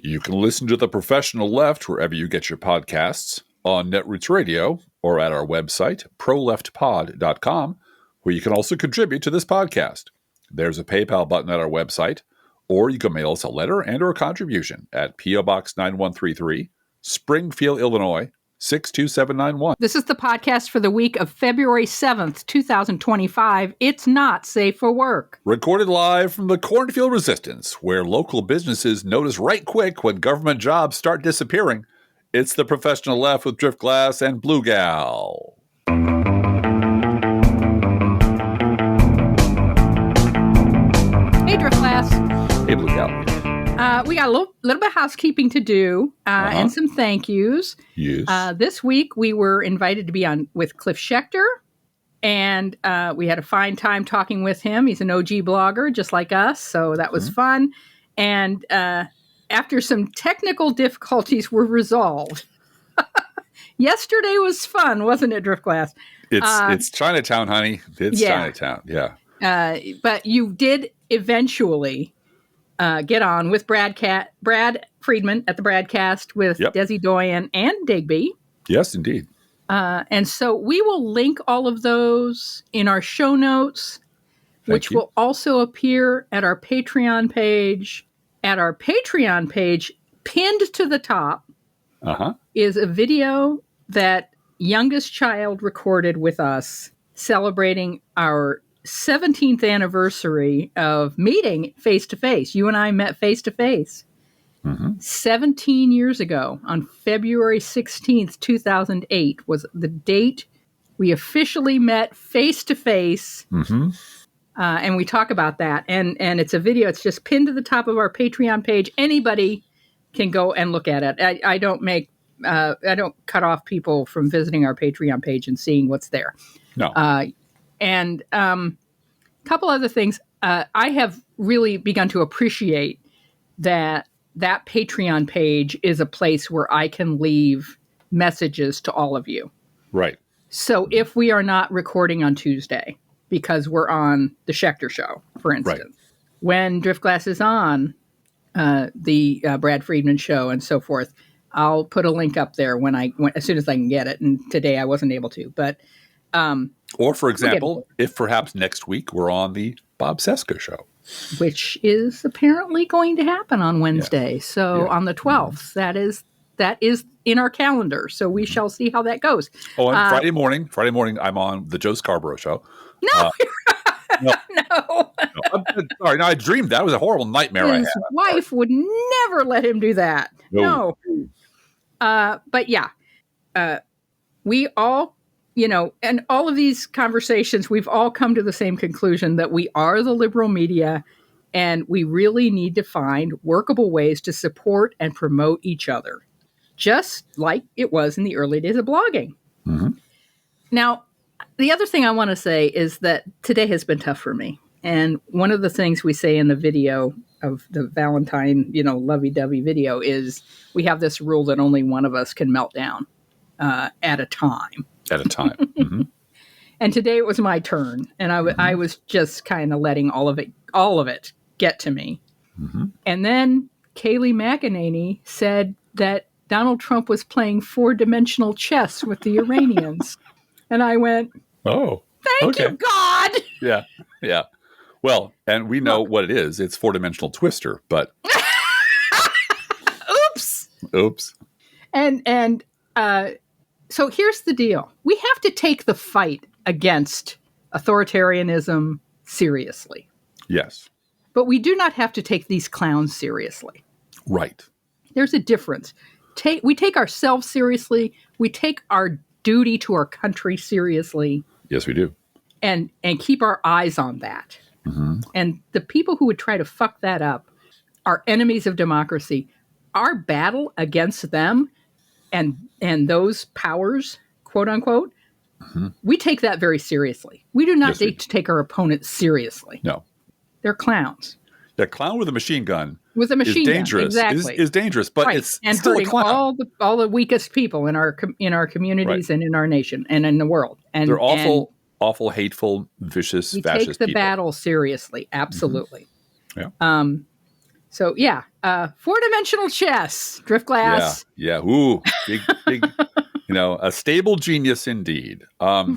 You can listen to The Professional Left wherever you get your podcasts, on Netroots Radio, or at our website, proleftpod.com, where you can also contribute to this podcast. There's a PayPal button at our website, or you can mail us a letter and or a contribution at P.O. Box 9133, Springfield, Illinois, 62791. This is the podcast for the week of February 7th, 2025. It's not safe for work. Recorded live from the Cornfield Resistance, where local businesses notice right quick when government jobs start disappearing. It's The Professional Left with Driftglass and Blue Gal. Hey, Driftglass. Hey, Blue Gal. We got a little bit of housekeeping to do and some thank yous. Yes. This week, we were invited to be on with Cliff Schechter, and we had a fine time talking with him. He's an OG blogger, just like us, so that was fun. And after some technical difficulties were resolved, yesterday was fun, wasn't it, Driftglass? It's Chinatown, honey. It's Chinatown, yeah. But you did eventually get on with Brad Friedman at the Bradcast with Desi Doyen and Digby. Yes, indeed. And so we will link all of those in our show notes, which will also appear at our Patreon page. At our Patreon page, pinned to the top, is a video that youngest child recorded with us celebrating our 17th anniversary of meeting face-to-face. You and I met face-to-face 17 years ago on February 16th, 2008 was the date we officially met face-to-face. And we talk about that. And it's a video. It's just pinned to the top of our Patreon page. Anybody can go and look at it. I don't cut off people from visiting our Patreon page and seeing what's there. No. And a couple other things. I have really begun to appreciate that Patreon page is a place where I can leave messages to all of you. Right. So if we are not recording on Tuesday, because we're on the Schechter Show, for instance, when Driftglass is on the Brad Friedman Show and so forth, I'll put a link up there as soon as I can get it. And today I wasn't able to, but or, for example, if perhaps next week we're on the Bob Seska Show. Which is apparently going to happen on Wednesday. Yeah. So on the 12th, that is in our calendar. So we shall see how that goes. Oh, and Friday morning, I'm on the Joe Scarborough Show. No. No. Sorry, no, I dreamed that. It was a horrible nightmare I had. His wife would never let him do that. No. But yeah, we all, and all of these conversations, we've all come to the same conclusion that we are the liberal media, and we really need to find workable ways to support and promote each other, just like it was in the early days of blogging. Now, the other thing I want to say is that today has been tough for me. And one of the things we say in the video of the Valentine, lovey-dovey video is we have this rule that only one of us can melt down at a time. At a time. And today it was my turn. And I was just kind of letting all of it get to me. And then Kayleigh McEnany said that Donald Trump was playing 4-dimensional chess with the Iranians. And I went, oh, thank you, God. Yeah. Well, and we know what it is. It's 4-dimensional Twister, but. Oops. And so here's the deal. We have to take the fight against authoritarianism seriously. Yes. But we do not have to take these clowns seriously. Right. There's a difference. We take ourselves seriously. We take our duty to our country seriously. Yes, we do. And keep our eyes on that. And the people who would try to fuck that up are enemies of democracy. Our battle against them and those powers, quote unquote, we take that very seriously. We do not need to take our opponents seriously. No. They're clowns. The clown with a machine gun is dangerous. Exactly. Is dangerous, but it's and still hurting a clown. all the weakest people in our communities and in our nation and in the world. And they're awful, hateful, vicious, fascist people. We take the battle seriously, absolutely. Yeah. So, yeah, four-dimensional chess, Driftglass. Yeah. Ooh, big, a stable genius indeed. But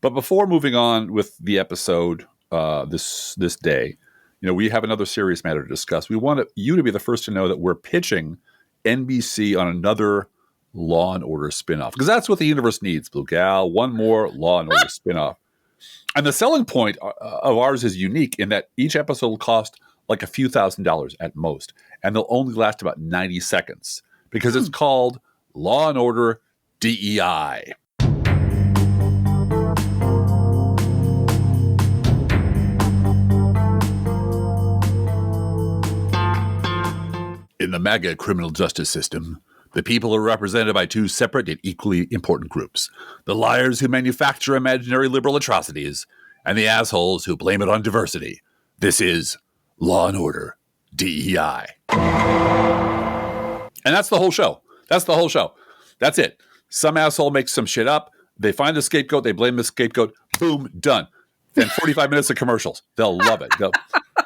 before moving on with the episode this day, we have another serious matter to discuss. We want you to be the first to know that we're pitching NBC on another Law and Order spinoff, because that's what the universe needs, Bluegal. One more Law and Order spinoff. And the selling point of ours is unique in that each episode will cost like a few $1,000s at most, and they'll only last about 90 seconds because it's called Law and Order DEI. In the MAGA criminal justice system, the people are represented by two separate and equally important groups: the liars who manufacture imaginary liberal atrocities, and the assholes who blame it on diversity. This is Law and Order DEI. And that's the whole show. That's it. Some asshole makes some shit up. They find the scapegoat. They blame the scapegoat. Boom, done. Then 45 minutes of commercials. They'll love it.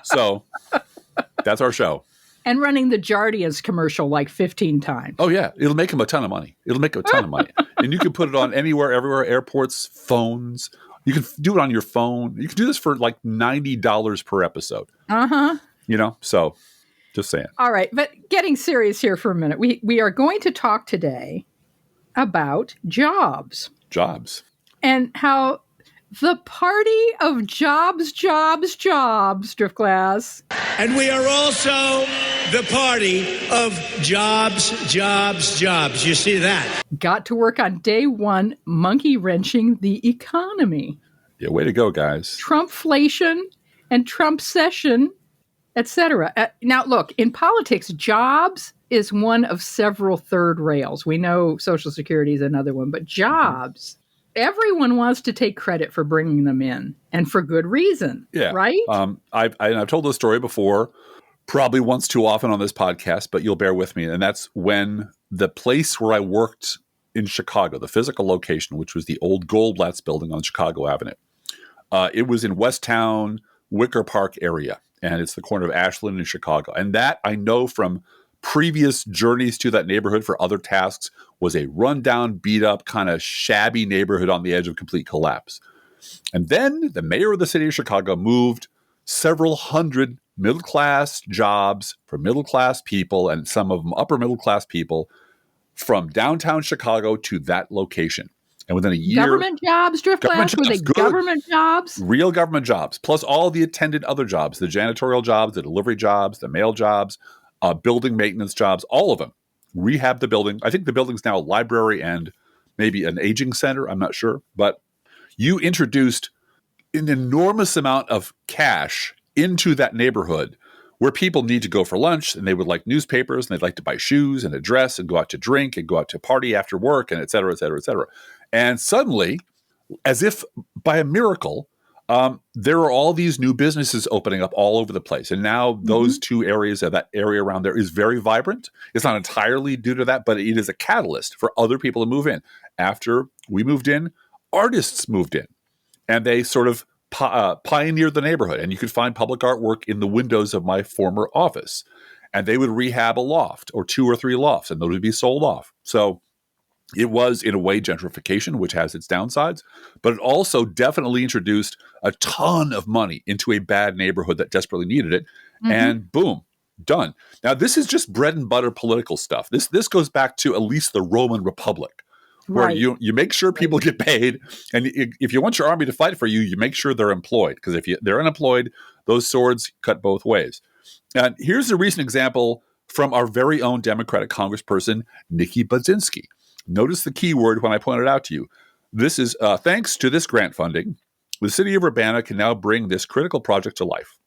So that's our show. And running the Jardiance commercial like 15 times. Oh, yeah. It'll make them a ton of money. And you can put it on anywhere, everywhere, airports, phones. You can do it on your phone. You can do this for like $90 per episode. So just saying. All right. But getting serious here for a minute. We are going to talk today about jobs. And how the party of jobs, Driftglass. And we are also the party of jobs. You see that? Got to work on day one, monkey wrenching the economy. Yeah, way to go, guys. Trumpflation and Trumpcession, etc. Now, look, in politics, jobs is one of several third rails. We know Social Security is another one, but jobs, everyone wants to take credit for bringing them in, and for good reason. Yeah, right. I've told this story before, probably once too often on this podcast, but you'll bear with me. And that's when the place where I worked in Chicago, the physical location, which was the old Goldblatt's building on Chicago Avenue. It was in Westtown, Wicker Park area, and it's the corner of Ashland and Chicago. And that I know from previous journeys to that neighborhood for other tasks was a rundown, beat up, kind of shabby neighborhood on the edge of complete collapse. And then the mayor of the city of Chicago moved several hundred middle-class jobs for middle-class people, and some of them upper-middle-class people, from downtown Chicago to that location. And within a year... Government jobs, Driftglass? Were they government jobs? Real government jobs, plus all the attendant other jobs, the janitorial jobs, the delivery jobs, the mail jobs, building maintenance jobs, all of them. Rehab the building. I think the building's now a library and maybe an aging center. I'm not sure. But you introduced an enormous amount of cash into that neighborhood where people need to go for lunch, and they would like newspapers, and they'd like to buy shoes and a dress and go out to drink and go out to party after work, and et cetera, et cetera, et cetera. And suddenly, as if by a miracle, there are all these new businesses opening up all over the place. And now those two areas, that area around there, is very vibrant. It's not entirely due to that, but it is a catalyst for other people to move in. After we moved in, artists moved in, and they sort of pioneered the neighborhood. And you could find public artwork in the windows of my former office. And they would rehab a loft or 2 or 3 lofts, and those would be sold off. So it was, in a way, gentrification, which has its downsides, but it also definitely introduced a ton of money into a bad neighborhood that desperately needed it. And boom, done. Now, this is just bread and butter political stuff. This goes back to at least the Roman Republic, where you make sure people get paid. And if you want your army to fight for you, you make sure they're employed. Because if they're unemployed, those swords cut both ways. And here's a recent example from our very own Democratic Congressperson, Nikki Budzinski. Notice the key word when I point it out to you. This is thanks to this grant funding, the city of Urbana can now bring this critical project to life.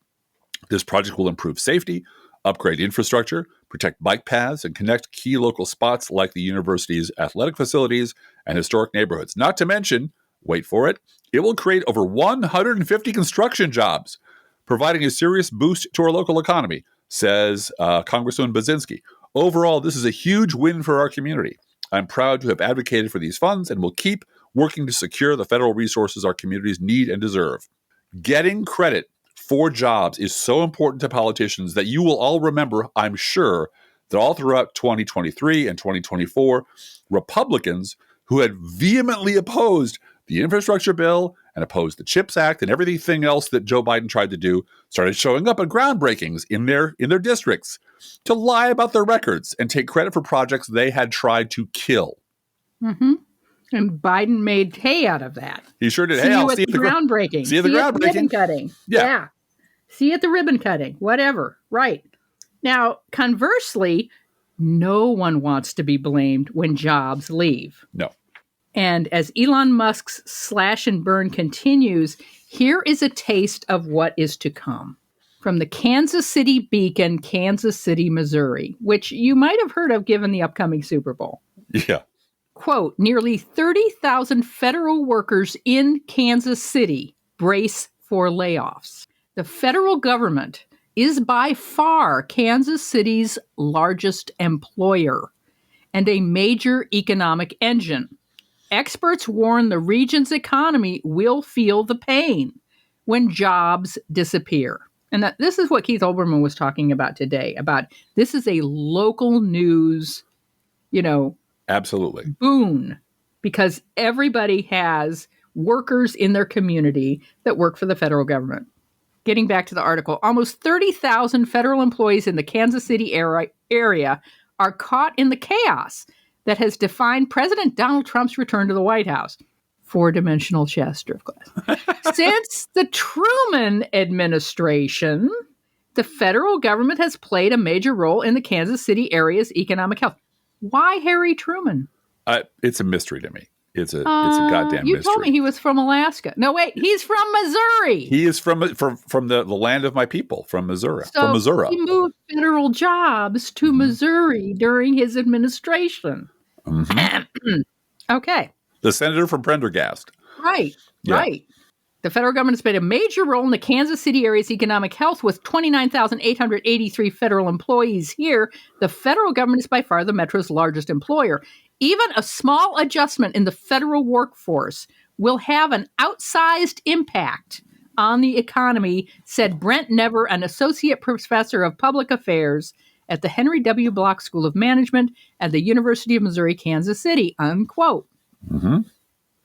This project will improve safety, upgrade infrastructure, protect bike paths, and connect key local spots like the university's athletic facilities and historic neighborhoods. Not to mention, wait for it, it will create over 150 construction jobs, providing a serious boost to our local economy, says Congresswoman Budzinski. Overall, this is a huge win for our community. I'm proud to have advocated for these funds and will keep working to secure the federal resources our communities need and deserve. Getting credit for jobs is so important to politicians that you will all remember, I'm sure, that all throughout 2023 and 2024, Republicans who had vehemently opposed the infrastructure bill and opposed the CHIPS Act and everything else that Joe Biden tried to do started showing up at groundbreakings in their districts to lie about their records and take credit for projects they had tried to kill. Mm-hmm. And Biden made hay out of that. He sure did. See hey, you I'll at see the you at the groundbreaking. See you at the groundbreaking. Ribbon cutting. Yeah. See you at the ribbon cutting. Whatever. Right. Now, conversely, no one wants to be blamed when jobs leave. No. And as Elon Musk's slash and burn continues, here is a taste of what is to come. From the Kansas City Beacon, Kansas City, Missouri, which you might have heard of given the upcoming Super Bowl. Yeah. Quote, nearly 30,000 federal workers in Kansas City brace for layoffs. The federal government is by far Kansas City's largest employer and a major economic engine. Experts warn the region's economy will feel the pain when jobs disappear. And this is what Keith Olbermann was talking about today, about this is a local news, absolutely boon, because everybody has workers in their community that work for the federal government. Getting back to the article, almost 30,000 federal employees in the Kansas City area are caught in the chaos that has defined President Donald Trump's return to the White House. Four-dimensional chess, Driftglass. Since the Truman administration, the federal government has played a major role in the Kansas City area's economic health. Why Harry Truman? It's a mystery to me. It's a goddamn you mystery. You told me he was from Alaska. No, wait, he's from Missouri. He is from the land of my people, from Missouri. So from Missouri. He moved federal jobs to Missouri during his administration. Mm-hmm. Okay. The senator from Prendergast. Right. The federal government has played a major role in the Kansas City area's economic health with 29,883 federal employees here. The federal government is by far the metro's largest employer. Even a small adjustment in the federal workforce will have an outsized impact on the economy, said Brent Never, an associate professor of public affairs at the Henry W. Block School of Management at the University of Missouri, Kansas City, unquote. Mm-hmm.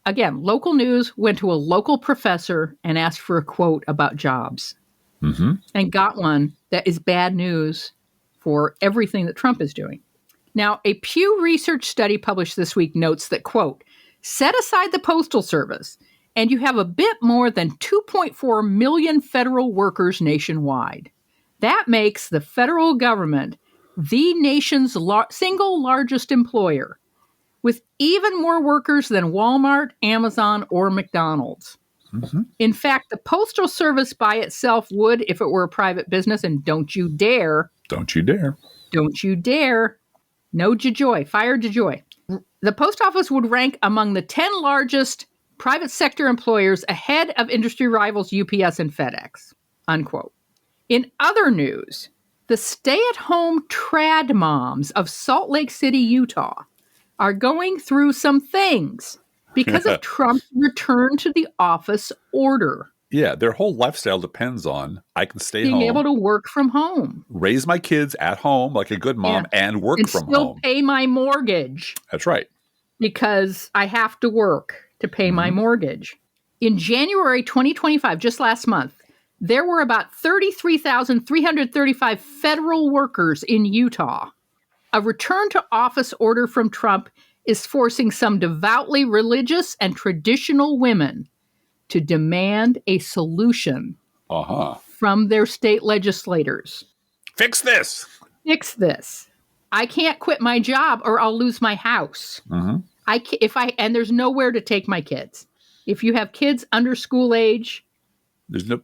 Again, local news went to a local professor and asked for a quote about jobs and got one that is bad news for everything that Trump is doing. Now, a Pew Research study published this week notes that, quote, set aside the Postal Service and you have a bit more than 2.4 million federal workers nationwide. That makes the federal government the nation's single largest employer, with even more workers than Walmart, Amazon, or McDonald's. Mm-hmm. In fact, the Postal Service by itself would if it were a private business, and don't you dare. Don't you dare. Don't you dare. No JaJoy. Fire JaJoy. The post office would rank among the 10 largest private sector employers ahead of industry rivals UPS and FedEx, unquote. In other news, the stay-at-home trad moms of Salt Lake City, Utah, are going through some things because of Trump's return to the office order. Yeah, their whole lifestyle depends on I can stay being home, able to work from home, raise my kids at home like a good mom, and work and from still home. Pay my mortgage. That's right. Because I have to work to pay my mortgage. In January 2025, just last month, there were about 33,335 federal workers in Utah. A return to office order from Trump is forcing some devoutly religious and traditional women to demand a solution from their state legislators. Fix this. Fix this. I can't quit my job or I'll lose my house. Mm-hmm. And there's nowhere to take my kids. If you have kids under school age, the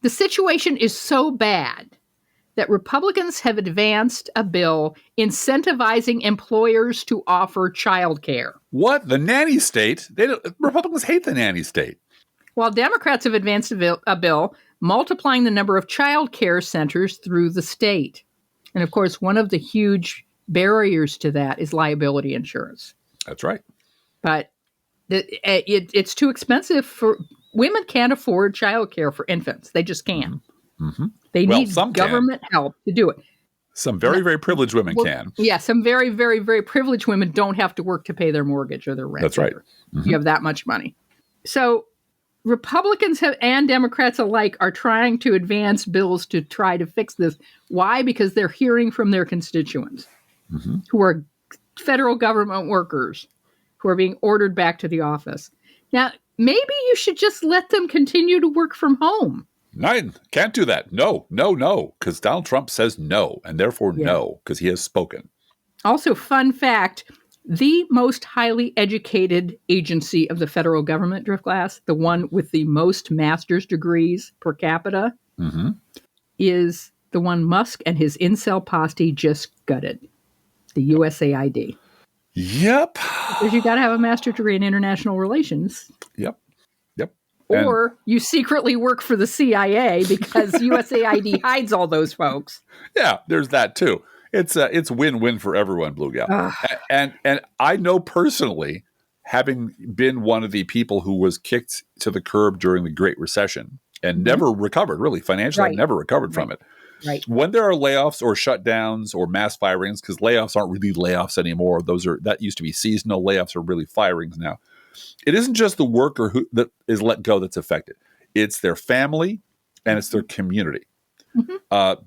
situation is so bad that Republicans have advanced a bill incentivizing employers to offer childcare. What? The nanny state? Republicans hate the nanny state. While Democrats have advanced a bill multiplying the number of child care centers through the state. And of course, one of the huge barriers to that is liability insurance. That's right. But it's too expensive for women can't afford childcare for infants. They just can't. Mm-hmm. They need government help to do it. Some very, very privileged women can. Yeah, some very, very, very privileged women don't have to work to pay their mortgage or their rent. That's right. You have that much money. So Republicans and Democrats alike are trying to advance bills to try to fix this. Why? Because they're hearing from their constituents who are federal government workers who are being ordered back to the office. Now, maybe you should just let them continue to work from home. Nine, can't do that. No, because Donald Trump says no, and therefore no, because he has spoken. Also, fun fact, the most highly educated agency of the federal government, Driftglass, the one with the most master's degrees per capita, is the one Musk and his incel posse just gutted, the USAID. Yep. Because you got to have a master's degree in international relations. Yep. Or you secretly work for the CIA because USAID hides all those folks. Yeah, there's that too. It's win-win for everyone, Bluegal. And I know personally, having been one of the people who was kicked to the curb during the Great Recession and never recovered, really financially, I never recovered from it. Right. When there are layoffs or shutdowns or mass firings, because layoffs aren't really layoffs anymore. That used to be seasonal. Layoffs are really firings now. It isn't just the worker that is let go that's affected. It's their family and it's their community.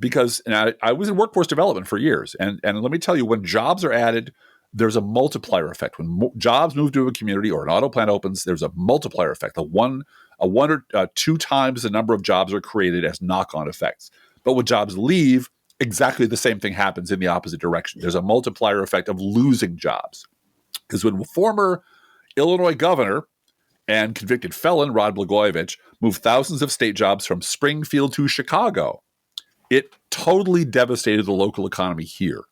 Because I was in workforce development for years. And let me tell you, when jobs are added, there's a multiplier effect. When jobs move to a community or an auto plant opens, there's a multiplier effect. A one or two times the number of jobs are created as knock-on effects. But when jobs leave, exactly the same thing happens in the opposite direction. There's a multiplier effect of losing jobs. Because when former Illinois governor and convicted felon Rod Blagojevich moved thousands of state jobs from Springfield to Chicago, it totally devastated the local economy here.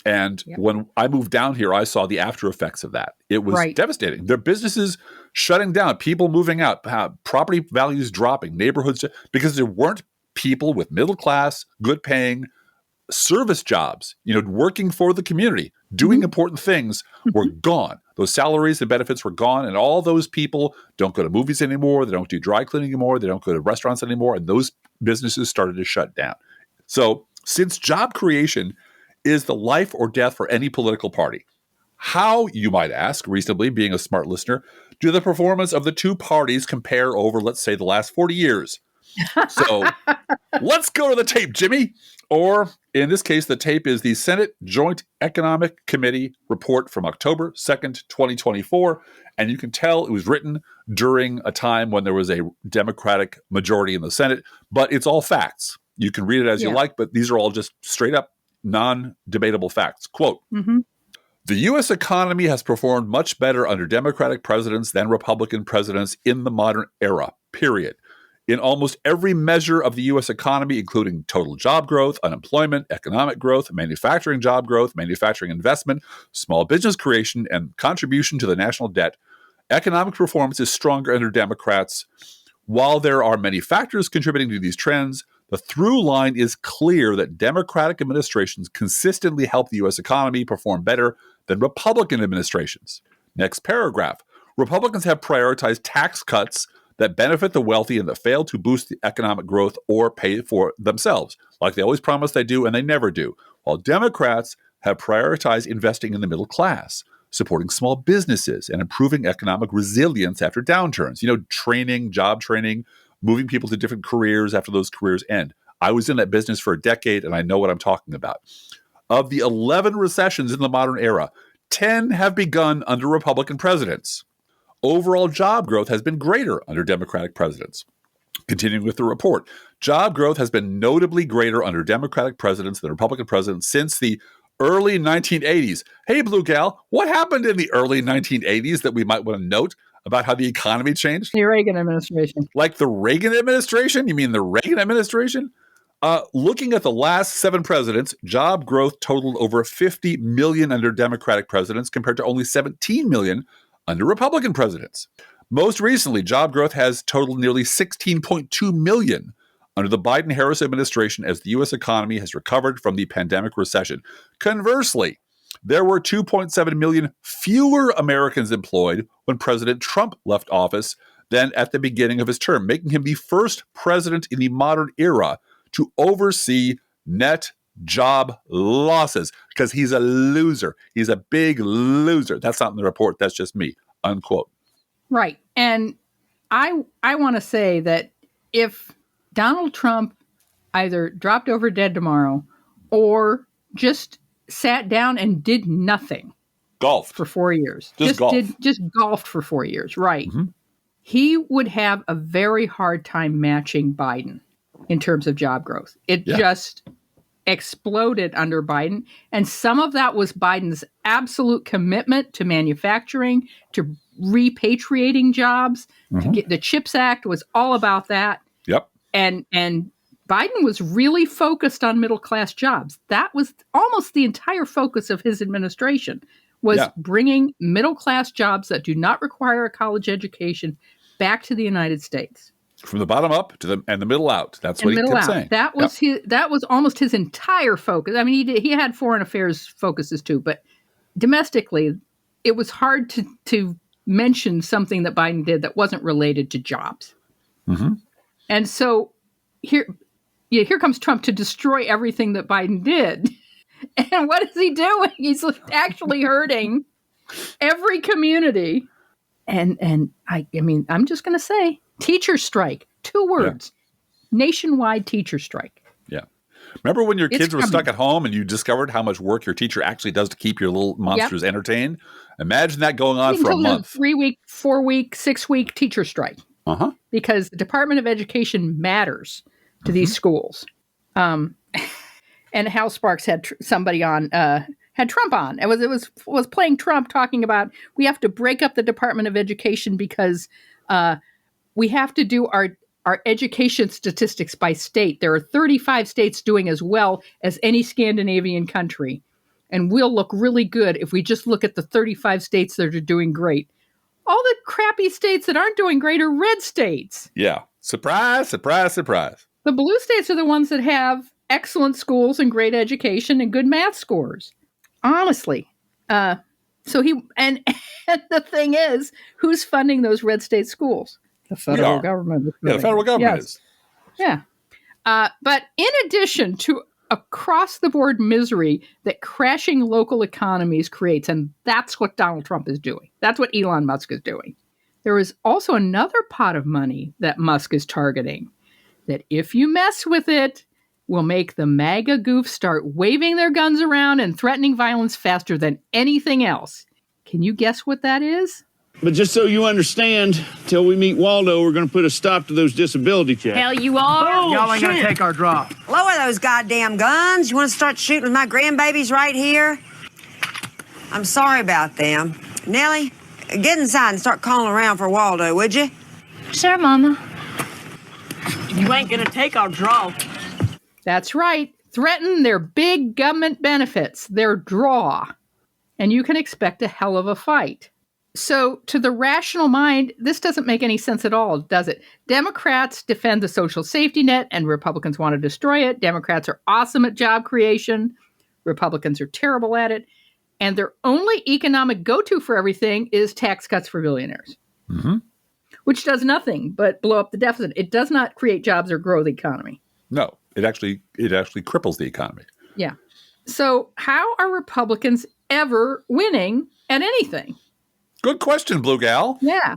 And when I moved down here, I saw the after effects of that. It was devastating. Their businesses shutting down, people moving out, property values dropping, neighborhoods, because there weren't people with middle class, good paying service jobs, working for the community, doing important things were gone. Those salaries and benefits were gone. And all those people don't go to movies anymore. They don't do dry cleaning anymore. They don't go to restaurants anymore. And those businesses started to shut down. So since job creation is the life or death for any political party, how, you might ask, reasonably, being a smart listener, do the performance of the two parties compare over, let's say, the last 40 years? So let's go to the tape, Jimmy. Or in this case, the tape is the Senate Joint Economic Committee report from October 2nd, 2024. And you can tell it was written during a time when there was a Democratic majority in the Senate, but it's all facts. You can read it as you like, but these are all just straight up non-debatable facts. Quote, the U.S. economy has performed much better under Democratic presidents than Republican presidents in the modern era, period. In almost every measure of the U.S. economy, including total job growth, unemployment, economic growth, manufacturing job growth, manufacturing investment, small business creation, and contribution to the national debt, economic performance is stronger under Democrats. While there are many factors contributing to these trends, the through line is clear that Democratic administrations consistently help the U.S. economy perform better than Republican administrations. Next paragraph. Republicans have prioritized tax cuts that benefit the wealthy and that fail to boost the economic growth or pay for themselves, like they always promise they do and they never do. While Democrats have prioritized investing in the middle class, supporting small businesses, and improving economic resilience after downturns. Training, job training, moving people to different careers after those careers end. I was in that business for a decade, and I know what I'm talking about. Of the 11 recessions in the modern era, 10 have begun under Republican presidents. Overall job growth has been greater under Democratic presidents. Continuing with the report, job growth has been notably greater under Democratic presidents than Republican presidents since the early 1980s. Hey, Bluegal, what happened in the early 1980s that we might want to note about how the economy changed? The Reagan administration. Like the Reagan administration? You mean the Reagan administration? Looking at the last 7 presidents, job growth totaled over 50 million under Democratic presidents compared to only 17 million under Republican presidents. Most recently, job growth has totaled nearly 16.2 million under the Biden-Harris administration as the U.S. economy has recovered from the pandemic recession. Conversely, there were 2.7 million fewer Americans employed when President Trump left office than at the beginning of his term, making him the first president in the modern era to oversee net job losses, because he's a loser. He's a big loser. That's not in the report. That's just me, unquote. Right. And I want to say that if Donald Trump either dropped over dead tomorrow or just sat down and did nothing. Golfed. For 4 years. Just golfed for 4 years. Right. Mm-hmm. He would have a very hard time matching Biden in terms of job growth. It just exploded under Biden. And some of that was Biden's absolute commitment to manufacturing, to repatriating jobs. To get the CHIPS Act was all about that. Yep. And Biden was really focused on middle-class jobs. That was almost the entire focus of his administration, was bringing middle-class jobs that do not require a college education back to the United States. From the bottom up to the middle out. That's what he kept saying. That was that was almost his entire focus. I mean, he had foreign affairs focuses too, but domestically, it was hard to mention something that Biden did that wasn't related to jobs. Mm-hmm. And so here comes Trump to destroy everything that Biden did. And what is he doing? He's actually hurting every community. And I mean, I'm just going to say, teacher strike. 2 words. Yeah. Nationwide teacher strike. Yeah. Remember when your kids were stuck at home and you discovered how much work your teacher actually does to keep your little monsters entertained? Imagine that going on for a month. 3-week, 4-week, 6-week teacher strike. Because the Department of Education matters to these schools. And Hal Sparks had somebody on, had Trump on. It was playing Trump, talking about we have to break up the Department of Education because we have to do our education statistics by state. There are 35 states doing as well as any Scandinavian country. And we'll look really good if we just look at the 35 states that are doing great. All the crappy states that aren't doing great are red states. Yeah. Surprise, surprise, surprise. The blue states are the ones that have excellent schools and great education and good math scores. Honestly. So and the thing is, who's funding those red state schools? The federal government. Yeah, the federal government is. Yeah. But in addition to across-the-board misery that crashing local economies creates, and that's what Donald Trump is doing. That's what Elon Musk is doing. There is also another pot of money that Musk is targeting that if you mess with it, will make the MAGA goofs start waving their guns around and threatening violence faster than anything else. Can you guess what that is? But just so you understand, till we meet Waldo, we're going to put a stop to those disability checks. Hell, you are? Oh, y'all ain't going to take our drop. Lower those goddamn guns. You want to start shooting with my grandbabies right here? I'm sorry about them. Nellie, get inside and start calling around for Waldo, would you? Sure, Mama. You ain't going to take our draw. That's right. Threaten their big government benefits, their draw. And you can expect a hell of a fight. So to the rational mind, this doesn't make any sense at all, does it? Democrats defend the social safety net and Republicans want to destroy it. Democrats are awesome at job creation. Republicans are terrible at it. And their only economic go-to for everything is tax cuts for billionaires, which does nothing but blow up the deficit. It does not create jobs or grow the economy. No, it actually cripples the economy. Yeah. So how are Republicans ever winning at anything? Good question, Bluegal. Yeah.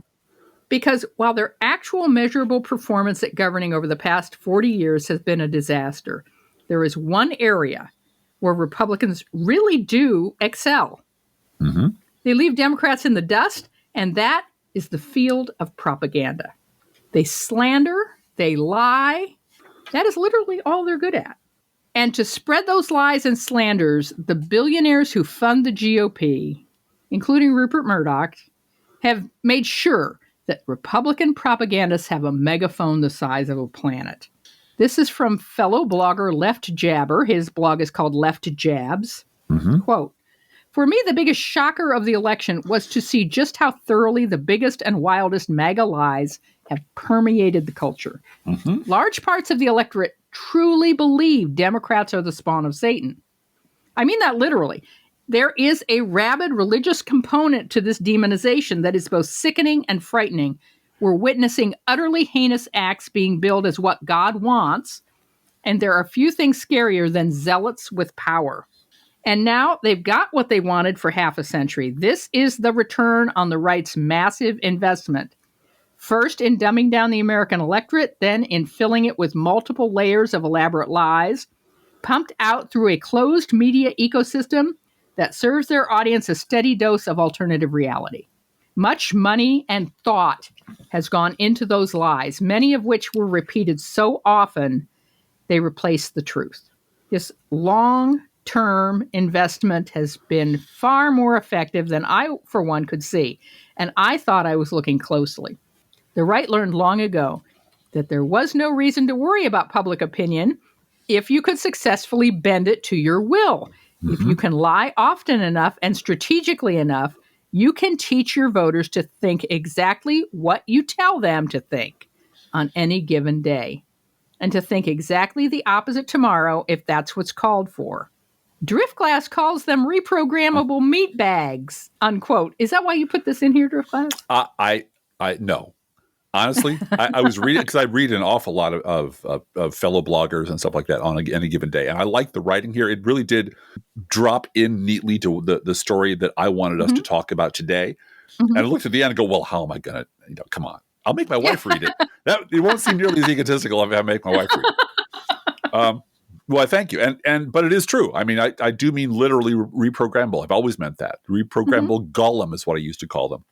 Because while their actual measurable performance at governing over the past 40 years has been a disaster, there is one area where Republicans really do excel. They leave Democrats in the dust, and that is the field of propaganda. They slander, they lie. That is literally all they're good at. And to spread those lies and slanders, the billionaires who fund the GOP, including Rupert Murdoch, have made sure that Republican propagandists have a megaphone the size of a planet. This is from fellow blogger Left Jabber. His blog is called Left Jabs. Quote, "For me, the biggest shocker of the election was to see just how thoroughly the biggest and wildest MAGA lies have permeated the culture. Large parts of the electorate truly believe Democrats are the spawn of Satan. I mean that literally. There is a rabid religious component to this demonization that is both sickening and frightening, We're witnessing utterly heinous acts being billed as what God wants, and there are few things scarier than zealots with power. And now they've got what they wanted for half a century. This is the return on the right's massive investment. First in dumbing down the American electorate, then in filling it with multiple layers of elaborate lies, pumped out through a closed media ecosystem that serves their audience a steady dose of alternative reality. Much money and thought has gone into those lies, many of which were repeated so often they replaced the truth. This long-term investment has been far more effective than I, for one, could see, and I thought I was looking closely. The right learned long ago that there was no reason to worry about public opinion if you could successfully bend it to your will. Mm-hmm. If you can lie often enough and strategically enough, you can teach your voters to think exactly what you tell them to think on any given day, and to think exactly the opposite tomorrow if that's what's called for. Driftglass calls them reprogrammable meat bags, unquote. Is that why you put this in here, Driftglass? No. Honestly, I was reading, because I read an awful lot of fellow bloggers and stuff like that on any given day. And I like the writing here. It really did drop in neatly to the story that I wanted us to talk about today. Mm-hmm. And I looked at the end and go, well, how am I going to, come on. I'll make my wife read it. It won't seem nearly as egotistical if I make my wife read it. Well, I thank you. But it is true. I mean, I do mean literally reprogrammable. I've always meant that. Reprogrammable golem is what I used to call them.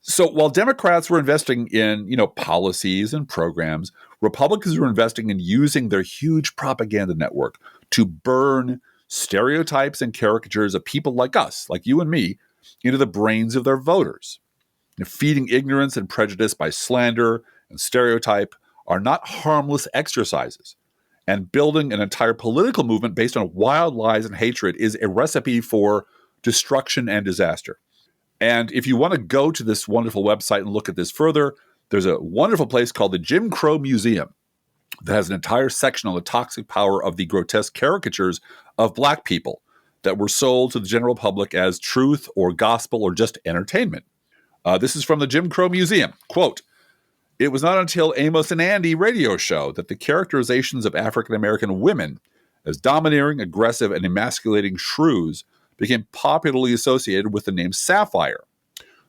So while Democrats were investing in, policies and programs, Republicans were investing in using their huge propaganda network to burn stereotypes and caricatures of people like us, like you and me, into the brains of their voters. Feeding ignorance and prejudice by slander and stereotype are not harmless exercises. And building an entire political movement based on wild lies and hatred is a recipe for destruction and disaster. And if you want to go to this wonderful website and look at this further, there's a wonderful place called the Jim Crow Museum that has an entire section on the toxic power of the grotesque caricatures of Black people that were sold to the general public as truth or gospel or just entertainment. This is from the Jim Crow Museum. Quote, "It was not until Amos and Andy radio show that the characterizations of African-American women as domineering, aggressive, and emasculating shrews became popularly associated with the name Sapphire.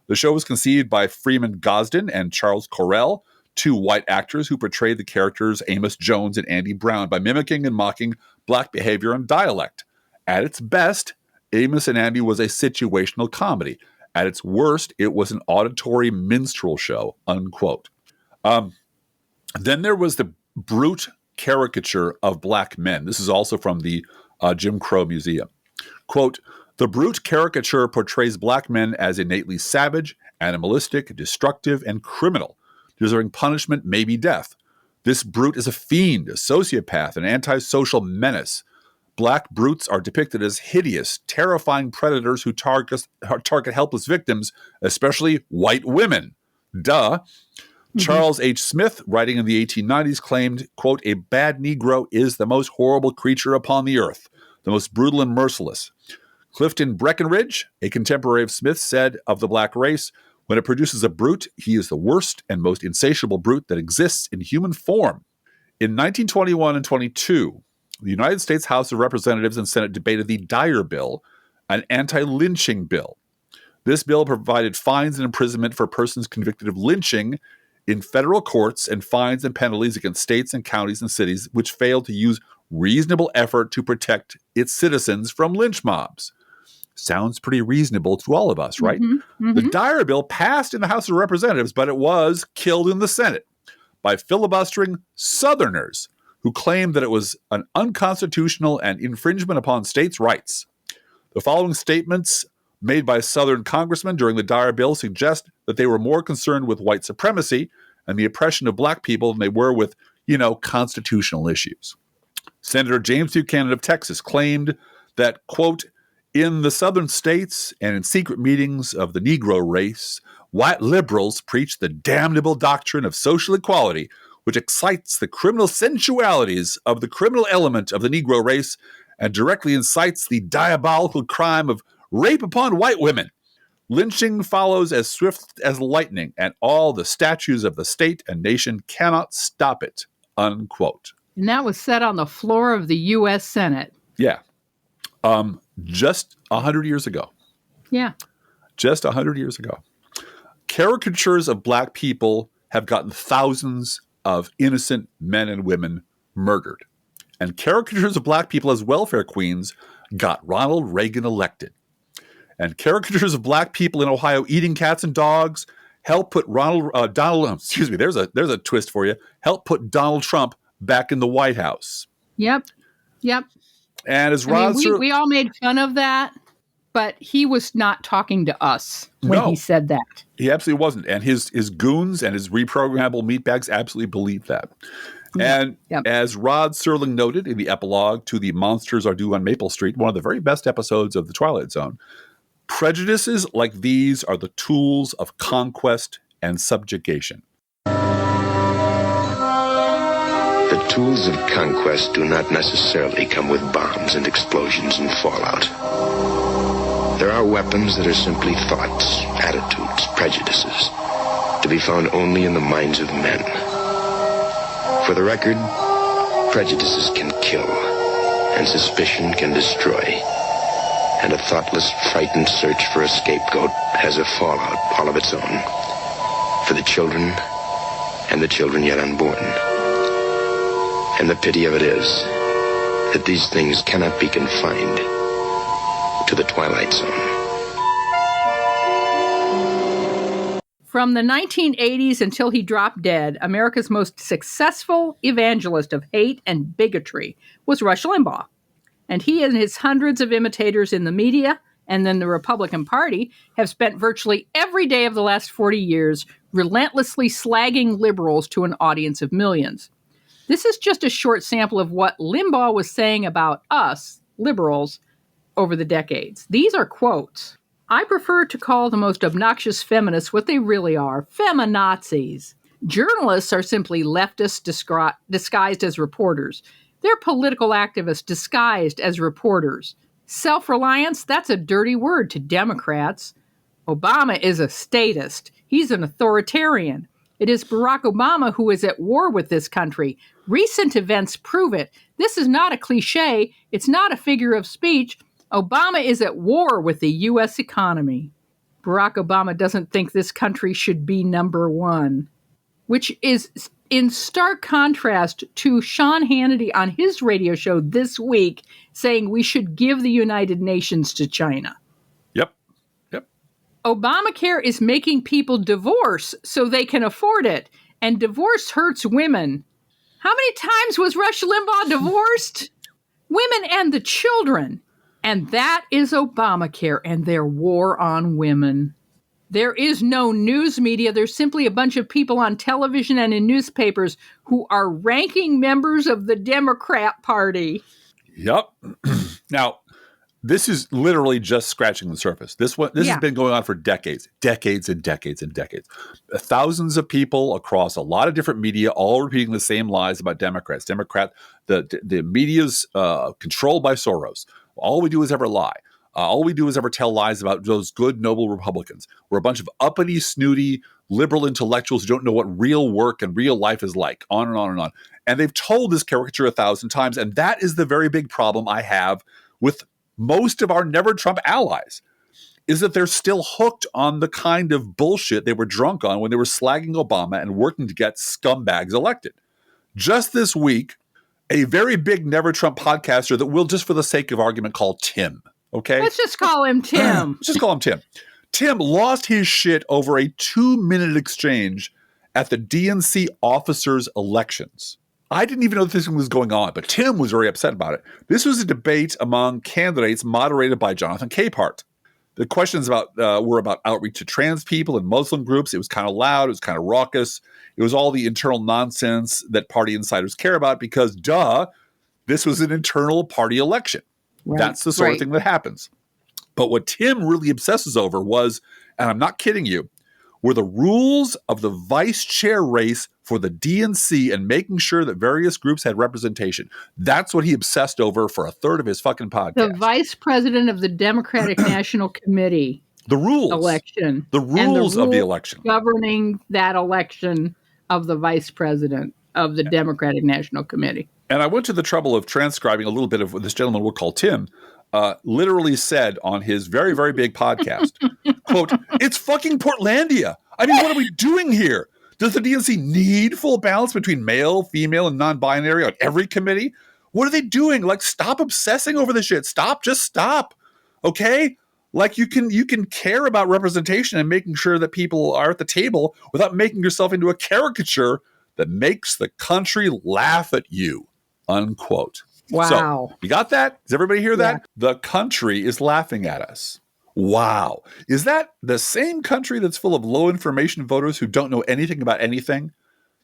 The show was conceived by Freeman Gosden and Charles Correll, two white actors who portrayed the characters Amos Jones and Andy Brown by mimicking and mocking Black behavior and dialect. At its best, Amos and Andy was a situational comedy. At its worst, it was an auditory minstrel show," unquote. Then there was the brute caricature of Black men. This is also from the Jim Crow Museum. Quote, "The brute caricature portrays Black men as innately savage, animalistic, destructive, and criminal, deserving punishment, maybe death. This brute is a fiend, a sociopath, an antisocial menace. Black brutes are depicted as hideous, terrifying predators who target helpless victims, especially white women. Duh." Mm-hmm. Charles H. Smith, writing in the 1890s, claimed, quote, "A bad Negro is the most horrible creature upon the earth, the most brutal and merciless." Clifton Breckinridge, a contemporary of Smith, said of the Black race, "When it produces a brute, he is the worst and most insatiable brute that exists in human form." In 1921 and 22, the United States House of Representatives and Senate debated the Dyer Bill, an anti-lynching bill. This bill provided fines and imprisonment for persons convicted of lynching in federal courts and fines and penalties against states and counties and cities which failed to use reasonable effort to protect its citizens from lynch mobs. Sounds pretty reasonable to all of us, right? Mm-hmm, mm-hmm. The Dyer Bill passed in the House of Representatives, but it was killed in the Senate by filibustering Southerners who claimed that it was an unconstitutional and infringement upon states' rights. The following statements made by Southern congressmen during the Dyer Bill suggest that they were more concerned with white supremacy and the oppression of Black people than they were with, constitutional issues. Senator James Buchanan of Texas claimed that, quote, "In the southern states and in secret meetings of the Negro race, white liberals preach the damnable doctrine of social equality, which excites the criminal sensualities of the criminal element of the Negro race and directly incites the diabolical crime of rape upon white women. Lynching follows as swift as lightning, and all the statutes of the state and nation cannot stop it, unquote. And that was said on the floor of the U.S. Senate. Yeah. Just 100 years ago. Yeah. Just 100 years ago. Caricatures of black people have gotten thousands of innocent men and women murdered. And caricatures of black people as welfare queens got Ronald Reagan elected. And caricatures of black people in Ohio eating cats and dogs helped put there's a twist for you, helped put Donald Trump back in the White House. Yep. And as we all made fun of that, but he was not talking to us when he said that. He absolutely wasn't. And his goons and his reprogrammable meatbags absolutely believed that. And as Rod Serling noted in the epilogue to The Monsters Are Due on Maple Street, one of the very best episodes of The Twilight Zone, prejudices like these are the tools of conquest and subjugation. The tools of conquest do not necessarily come with bombs and explosions and fallout. There are weapons that are simply thoughts, attitudes, prejudices, to be found only in the minds of men. For the record, prejudices can kill, and suspicion can destroy. And a thoughtless, frightened search for a scapegoat has a fallout all of its own. For the children, and the children yet unborn. And the pity of it is that these things cannot be confined to the Twilight Zone. From the 1980s until he dropped dead, America's most successful evangelist of hate and bigotry was Rush Limbaugh. And he and his hundreds of imitators in the media and then the Republican Party have spent virtually every day of the last 40 years relentlessly slagging liberals to an audience of millions. This is just a short sample of what Limbaugh was saying about us, liberals, over the decades. These are quotes. I prefer to call the most obnoxious feminists what they really are, feminazis. Journalists are simply leftists disguised as reporters. They're political activists disguised as reporters. Self-reliance, that's a dirty word to Democrats. Obama is a statist. He's an authoritarian. It is Barack Obama who is at war with this country. Recent events prove it. This is not a cliche. It's not a figure of speech. Obama is at war with the U.S. economy. Barack Obama doesn't think this country should be number one, which is in stark contrast to Sean Hannity on his radio show this week saying we should give the United Nations to China. Yep. Obamacare is making people divorce so they can afford it, and divorce hurts women. How many times was Rush Limbaugh divorced? Women and the children. And that is Obamacare and their war on women. There is no news media. There's simply a bunch of people on television and in newspapers who are ranking members of the Democrat Party. Yep. Now, this is literally just scratching the surface. This has been going on for decades. Thousands of people across a lot of different media all repeating the same lies about Democrats. The media's controlled by Soros. All we do is ever lie. All we do is ever tell lies about those good, noble Republicans. We're a bunch of uppity, snooty, liberal intellectuals who don't know what real work and real life is like, on and on and on. And they've told this caricature 1,000 times, and that is the very big problem I have with most of our Never Trump allies, is that they're still hooked on the kind of bullshit they were drunk on when they were slagging Obama and working to get scumbags elected. Just this week, a very big Never Trump podcaster that we'll just for the sake of argument call Tim. Okay? Let's just call him Tim. Let's just call him Tim. Tim lost his shit over a 2-minute exchange at the DNC officers' elections. I didn't even know this was going on, but Tim was very upset about it. This was a debate among candidates moderated by Jonathan Capehart. The questions were about outreach to trans people and Muslim groups. It was kind of loud. It was kind of raucous. It was all the internal nonsense that party insiders care about because, this was an internal party election. Right. That's the sort of thing that happens. But what Tim really obsesses over was, and I'm not kidding you, were the rules of the vice chair race for the DNC and making sure that various groups had representation. That's what he obsessed over for a third of his fucking podcast. The vice president of the Democratic National Committee. The rules. election. The rules of the election. Governing that election of the vice president of the Democratic National Committee. And I went to the trouble of transcribing a little bit of what this gentleman we'll call Tim literally said on his very, very big podcast. Quote, "It's fucking Portlandia. I mean, what are we doing here? Does the DNC need full balance between male, female, and non-binary on every committee? What are they doing? Like, stop obsessing over this shit. Just stop. Okay? Like, you can care about representation and making sure that people are at the table without making yourself into a caricature that makes the country laugh at you." Unquote. Wow. So, you got that? Does everybody hear that? The country is laughing at us. Wow. Is that the same country that's full of low information voters who don't know anything about anything?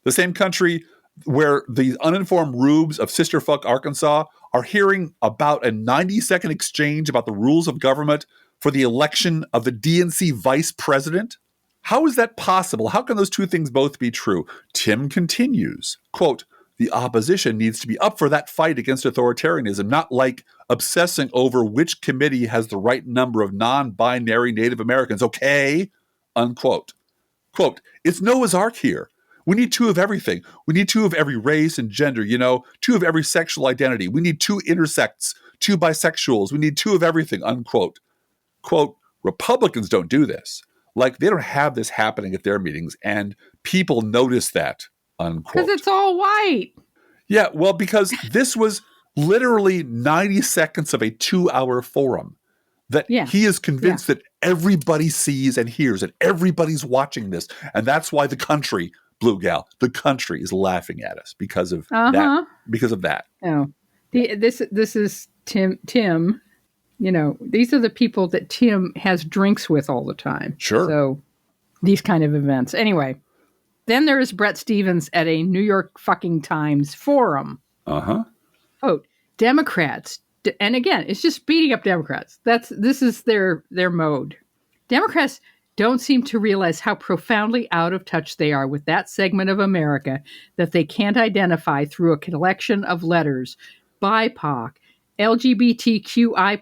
The same country where the uninformed rubes of Sisterfuck Arkansas are hearing about a 90-second exchange about the rules of government for the election of the DNC vice president? How is that possible? How can those two things both be true? Tim continues, quote, "The opposition needs to be up for that fight against authoritarianism, not like obsessing over which committee has the right number of non-binary Native Americans, okay?" Unquote. Quote, "It's Noah's Ark here. We need two of everything. We need two of every race and gender, two of every sexual identity. We need two intersects, two bisexuals. We need two of everything," unquote. Quote, "Republicans don't do this. Like, they don't have this happening at their meetings, and people notice that," unquote. Because it's all white. Yeah, well, because this was literally 90 seconds of a 2-hour forum that he is convinced that everybody sees and hears, and everybody's watching this. And that's why the country, Bluegal, the country is laughing at us because of that. Because of that. Oh, this is Tim. These are the people that Tim has drinks with all the time. Sure. So these kind of events. Anyway, then there is Bret Stephens at a New York fucking Times forum. Quote, "Democrats," and again, it's just beating up Democrats. This is their mode. "Democrats don't seem to realize how profoundly out of touch they are with that segment of America that they can't identify through a collection of letters: BIPOC, LGBTQI+,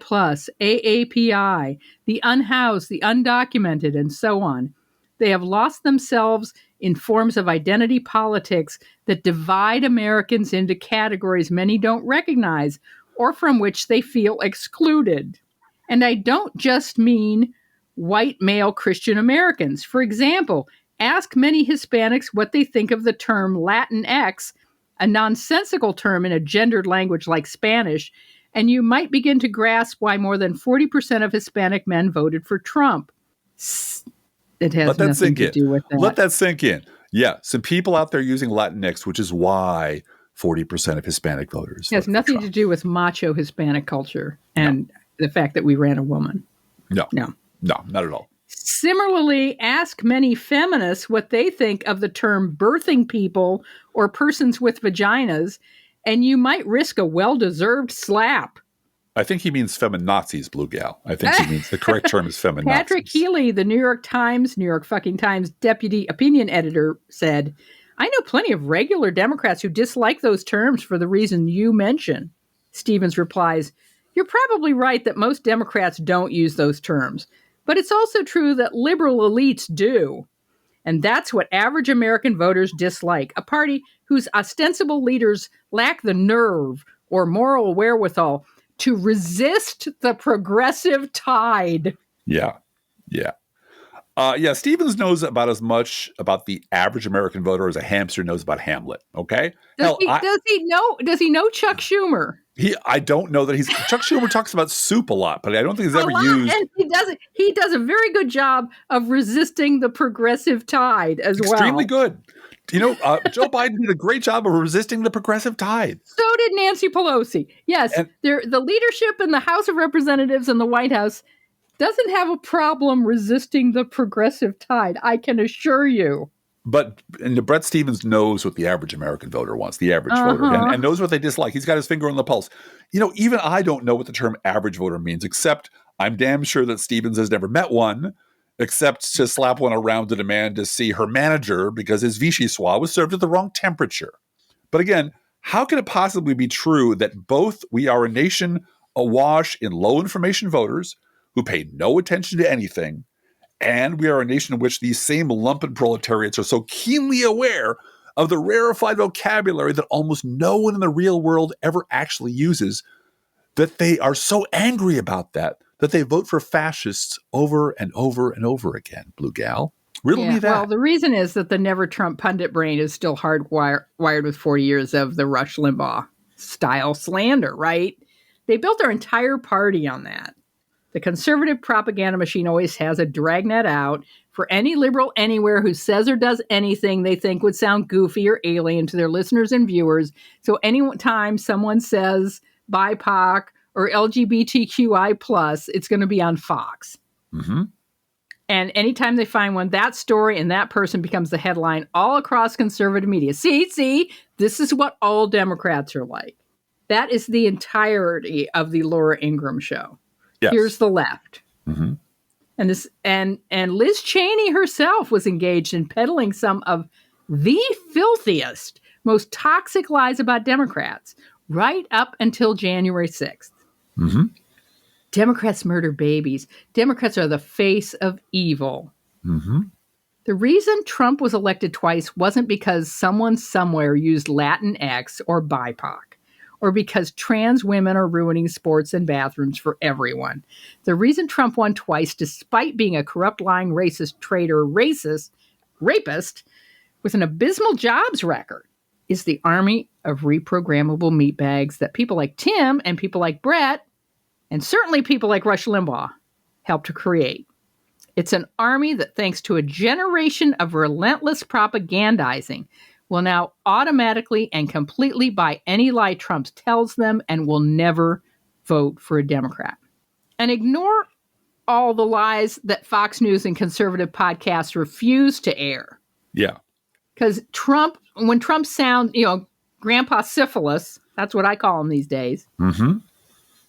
AAPI, the unhoused, the undocumented, and so on. They have lost themselves in forms of identity politics that divide Americans into categories many don't recognize or from which they feel excluded. And I don't just mean white male Christian Americans. For example, ask many Hispanics what they think of the term Latinx, a nonsensical term in a gendered language like Spanish, and you might begin to grasp why more than 40% of Hispanic men voted for Trump." It has nothing to do with that. Let that sink in. Yeah, some people out there using Latinx, which is why 40% of Hispanic voters. It has nothing to do with macho Hispanic culture and the fact that we ran a woman. No, not at all. Similarly, ask many feminists what they think of the term birthing people or persons with vaginas, and you might risk a well-deserved slap. I think he means feminazis, Bluegal. I think he means the correct term is feminazis. Patrick Healy, the New York fucking Times deputy opinion editor, said, "I know plenty of regular Democrats who dislike those terms for the reason you mention." Stephens replies, "You're probably right that most Democrats don't use those terms, but it's also true that liberal elites do. And that's what average American voters dislike, a party whose ostensible leaders lack the nerve or moral wherewithal to resist the progressive tide." Yeah. Stephens knows about as much about the average American voter as a hamster knows about Hamlet. Okay. Does he know Chuck Schumer? I don't know that Chuck Schumer talks about soup a lot, but I don't think he's ever used. And he does a very good job of resisting the progressive tide as well. Extremely good. Joe Biden did a great job of resisting the progressive tide. So did Nancy Pelosi. Yes, the leadership in the House of Representatives and the White House doesn't have a problem resisting the progressive tide, I can assure you. But Bret Stephens knows what the average American voter wants, the average voter, and knows what they dislike. He's got his finger on the pulse. Even I don't know what the term average voter means, except I'm damn sure that Stephens has never met one, except to slap one around to demand to see her manager because his Vichy-Soir was served at the wrong temperature. But again, how can it possibly be true that both we are a nation awash in low information voters who pay no attention to anything, And we are a nation in which these same lumpen proletariats are so keenly aware of the rarefied vocabulary that almost no one in the real world ever actually uses, that they are so angry about that they vote for fascists over and over and over again. Blue Gal, riddle me that. Well, the reason is that the never Trump pundit brain is still wired with 40 years of the Rush Limbaugh style slander, right? They built their entire party on that. The conservative propaganda machine always has a dragnet out for any liberal anywhere who says or does anything they think would sound goofy or alien to their listeners and viewers. So anytime someone says BIPOC or LGBTQI+, it's going to be on Fox. Mm-hmm. And anytime they find one, that story and that person becomes the headline all across conservative media. See, this is what all Democrats are like. That is the entirety of the Laura Ingraham show. Yes. Here's the left. Mm-hmm. And Liz Cheney herself was engaged in peddling some of the filthiest, most toxic lies about Democrats right up until January 6th. Mm-hmm. Democrats murder babies. Democrats are the face of evil. Mm-hmm. The reason Trump was elected twice wasn't because someone somewhere used Latinx or BIPOC, or because trans women are ruining sports and bathrooms for everyone. The reason Trump won twice, despite being a corrupt, lying, racist, traitor, rapist, with an abysmal jobs record, is the army of reprogrammable meatbags that people like Tim and people like Brett, and certainly people like Rush Limbaugh, helped to create. It's an army that, thanks to a generation of relentless propagandizing, will now automatically and completely buy any lie Trump tells them and will never vote for a Democrat. And ignore all the lies that Fox News and conservative podcasts refuse to air. Yeah. Because when Trump sounds, Grandpa Syphilis, that's what I call him these days. Mm-hmm.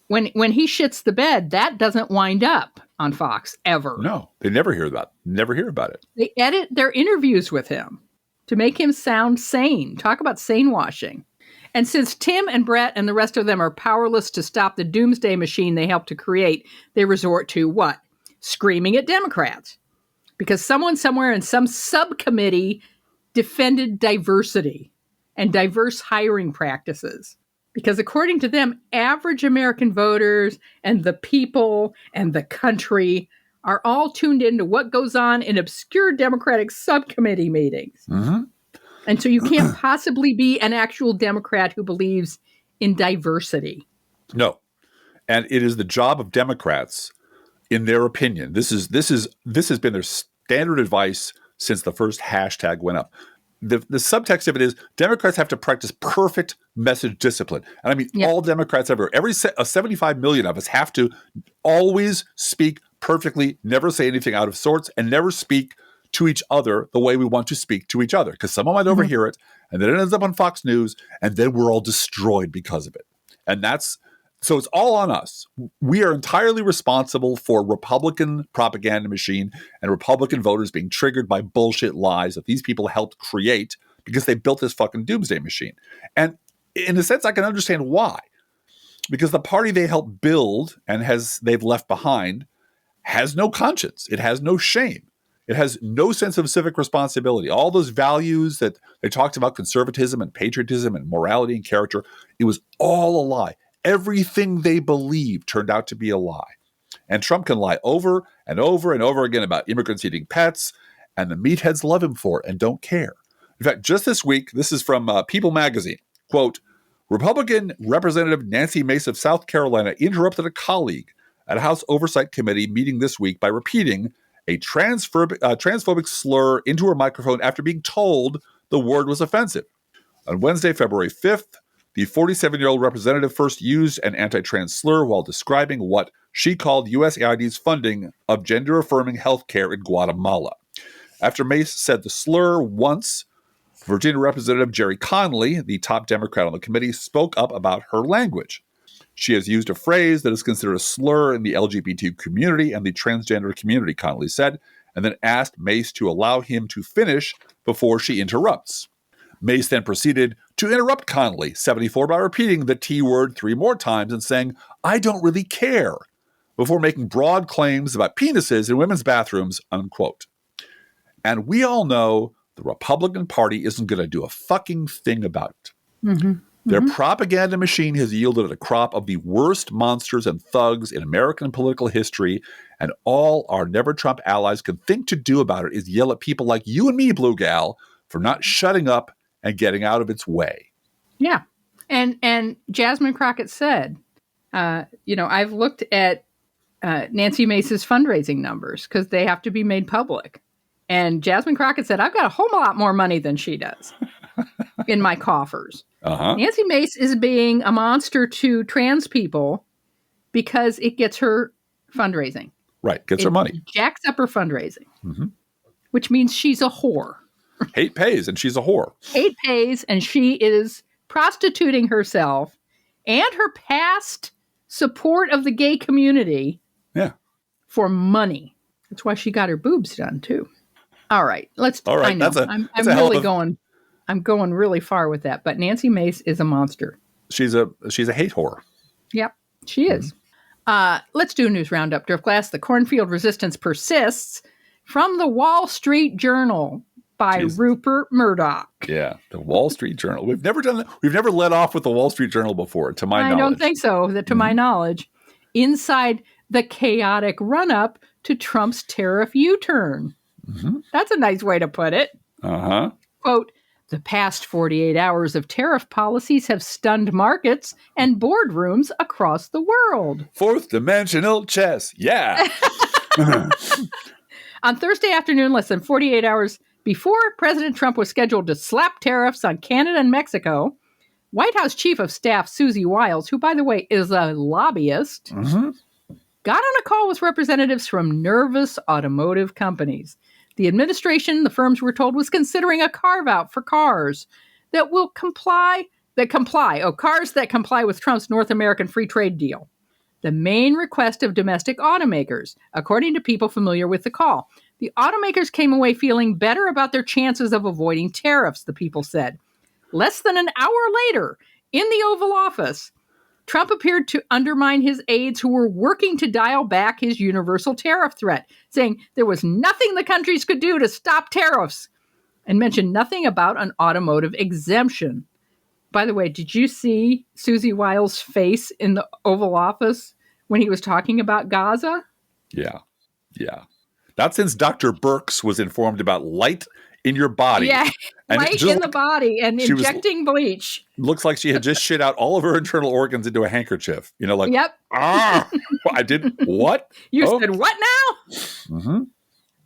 When he shits the bed, that doesn't wind up on Fox ever. No, they never hear that. Never hear about it. They edit their interviews with him to make him sound sane. Talk about sane washing. And since Tim and Brett and the rest of them are powerless to stop the doomsday machine they helped to create, they resort to what? Screaming at Democrats. Because someone somewhere in some subcommittee defended diversity and diverse hiring practices. Because according to them, average American voters and the people and the country are all tuned into what goes on in obscure Democratic subcommittee meetings. Mm-hmm. And so you can't possibly be an actual Democrat who believes in diversity. No. And it is the job of Democrats, in their opinion. This has been their standard advice since the first hashtag went up. The subtext of it is Democrats have to practice perfect message discipline. And I mean, all Democrats everywhere, 75 million of us have to always speak perfectly, never say anything out of sorts, and never speak to each other the way we want to speak to each other. Because someone might overhear it, and then it ends up on Fox News, and then we're all destroyed because of it. And so it's all on us. We are entirely responsible for Republican propaganda machine and Republican voters being triggered by bullshit lies that these people helped create because they built this fucking doomsday machine. And in a sense, I can understand why. Because the party they helped build and they've left behind has no conscience. It has no shame. It has no sense of civic responsibility. All those values that they talked about, conservatism and patriotism and morality and character, it was all a lie. Everything they believed turned out to be a lie. And Trump can lie over and over and over again about immigrants eating pets, and the meatheads love him for it and don't care. In fact, just this week, this is from People magazine, quote, Republican Representative Nancy Mace of South Carolina interrupted a colleague at a House Oversight Committee meeting this week by repeating a transphobic slur into her microphone after being told the word was offensive. On Wednesday, February 5th, the 47-year-old representative first used an anti-trans slur while describing what she called USAID's funding of gender-affirming health care in Guatemala. After Mace said the slur once, Virginia Representative Jerry Connolly, the top Democrat on the committee, spoke up about her language. She has used a phrase that is considered a slur in the LGBT community and the transgender community, Connolly said, and then asked Mace to allow him to finish before she interrupts. Mace then proceeded to interrupt Connolly, 74, by repeating the T word 3 more times and saying, I don't really care, before making broad claims about penises in women's bathrooms, unquote. And we all know the Republican Party isn't going to do a fucking thing about it. Mm-hmm. Their propaganda machine has yielded a crop of the worst monsters and thugs in American political history, and all our Never-Trump allies can think to do about it is yell at people like you and me, Bluegal, for not shutting up and getting out of its way. Yeah. And Jasmine Crockett said, I've looked at Nancy Mace's fundraising numbers because they have to be made public. And Jasmine Crockett said, I've got a whole lot more money than she does in my coffers. Uh-huh. Nancy Mace is being a monster to trans people because it gets her fundraising. Right, gets her money. Jacks up her fundraising, which means she's a whore. Hate pays, and she's a whore. Hate pays, and she is prostituting herself and her past support of the gay community for money. That's why she got her boobs done, too. All right, All right, I know. I'm really going. I'm going really far with that, but Nancy Mace is a monster. She's a hate whore. Yep, she is. Let's do a news roundup. Driftglass, the Cornfield Resistance persists, from the Wall Street Journal by Rupert Murdoch. Yeah, the Wall Street Journal. We've never done that. We've never led off with the Wall Street Journal before, to my knowledge. I don't think so, to my knowledge. Inside the chaotic run-up to Trump's tariff U-turn. That's a nice way to put it. Quote, the past 48 hours of tariff policies have stunned markets and boardrooms across the world. Fourth dimensional chess. Yeah. On Thursday afternoon, less than 48 hours before President Trump was scheduled to slap tariffs on Canada and Mexico, White House Chief of Staff Susie Wiles, who, by the way, is a lobbyist, got on a call with representatives from nervous automotive companies. The administration, the firms were told, was considering a carve-out for cars that comply with Trump's North American free trade deal. The main request of domestic automakers, according to people familiar with the call. The automakers came away feeling better about their chances of avoiding tariffs, the people said. Less than an hour later, in the Oval Office, Trump appeared to undermine his aides who were working to dial back his universal tariff threat, saying there was nothing the countries could do to stop tariffs, and mentioned nothing about an automotive exemption. By the way, did you see Susie Wiles' face in the Oval Office when he was talking about Gaza? Yeah. Not since Dr. Birx was informed about light in your body. Yeah, and light in the body and injecting bleach. Looks like she had just shit out all of her internal organs into a handkerchief. Yep. I didn't, what? You said what now?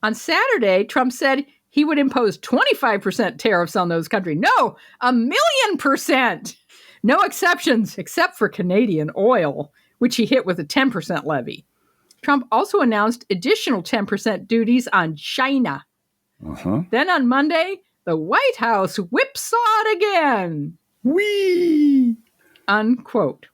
On Saturday, Trump said he would impose 25% tariffs on those countries. No, 1,000,000%. No exceptions, except for Canadian oil, which he hit with a 10% levy. Trump also announced additional 10% duties on China. Then on Monday, the White House whipsawed again. Whee! Unquote.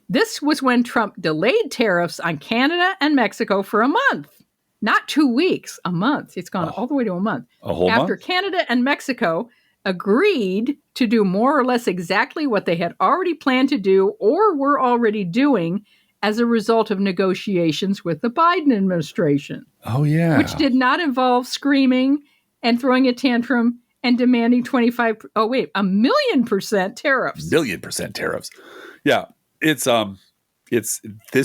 This was when Trump delayed tariffs on Canada and Mexico for a month. Not 2 weeks, a month. It's gone all the way to a month. A whole month? After Canada and Mexico agreed to do more or less exactly what they had already planned to do or were already doing as a result of negotiations with the Biden administration. Oh, yeah. Which did not involve screaming and throwing a tantrum and demanding 1,000,000% tariffs. 1,000,000% tariffs. Yeah. This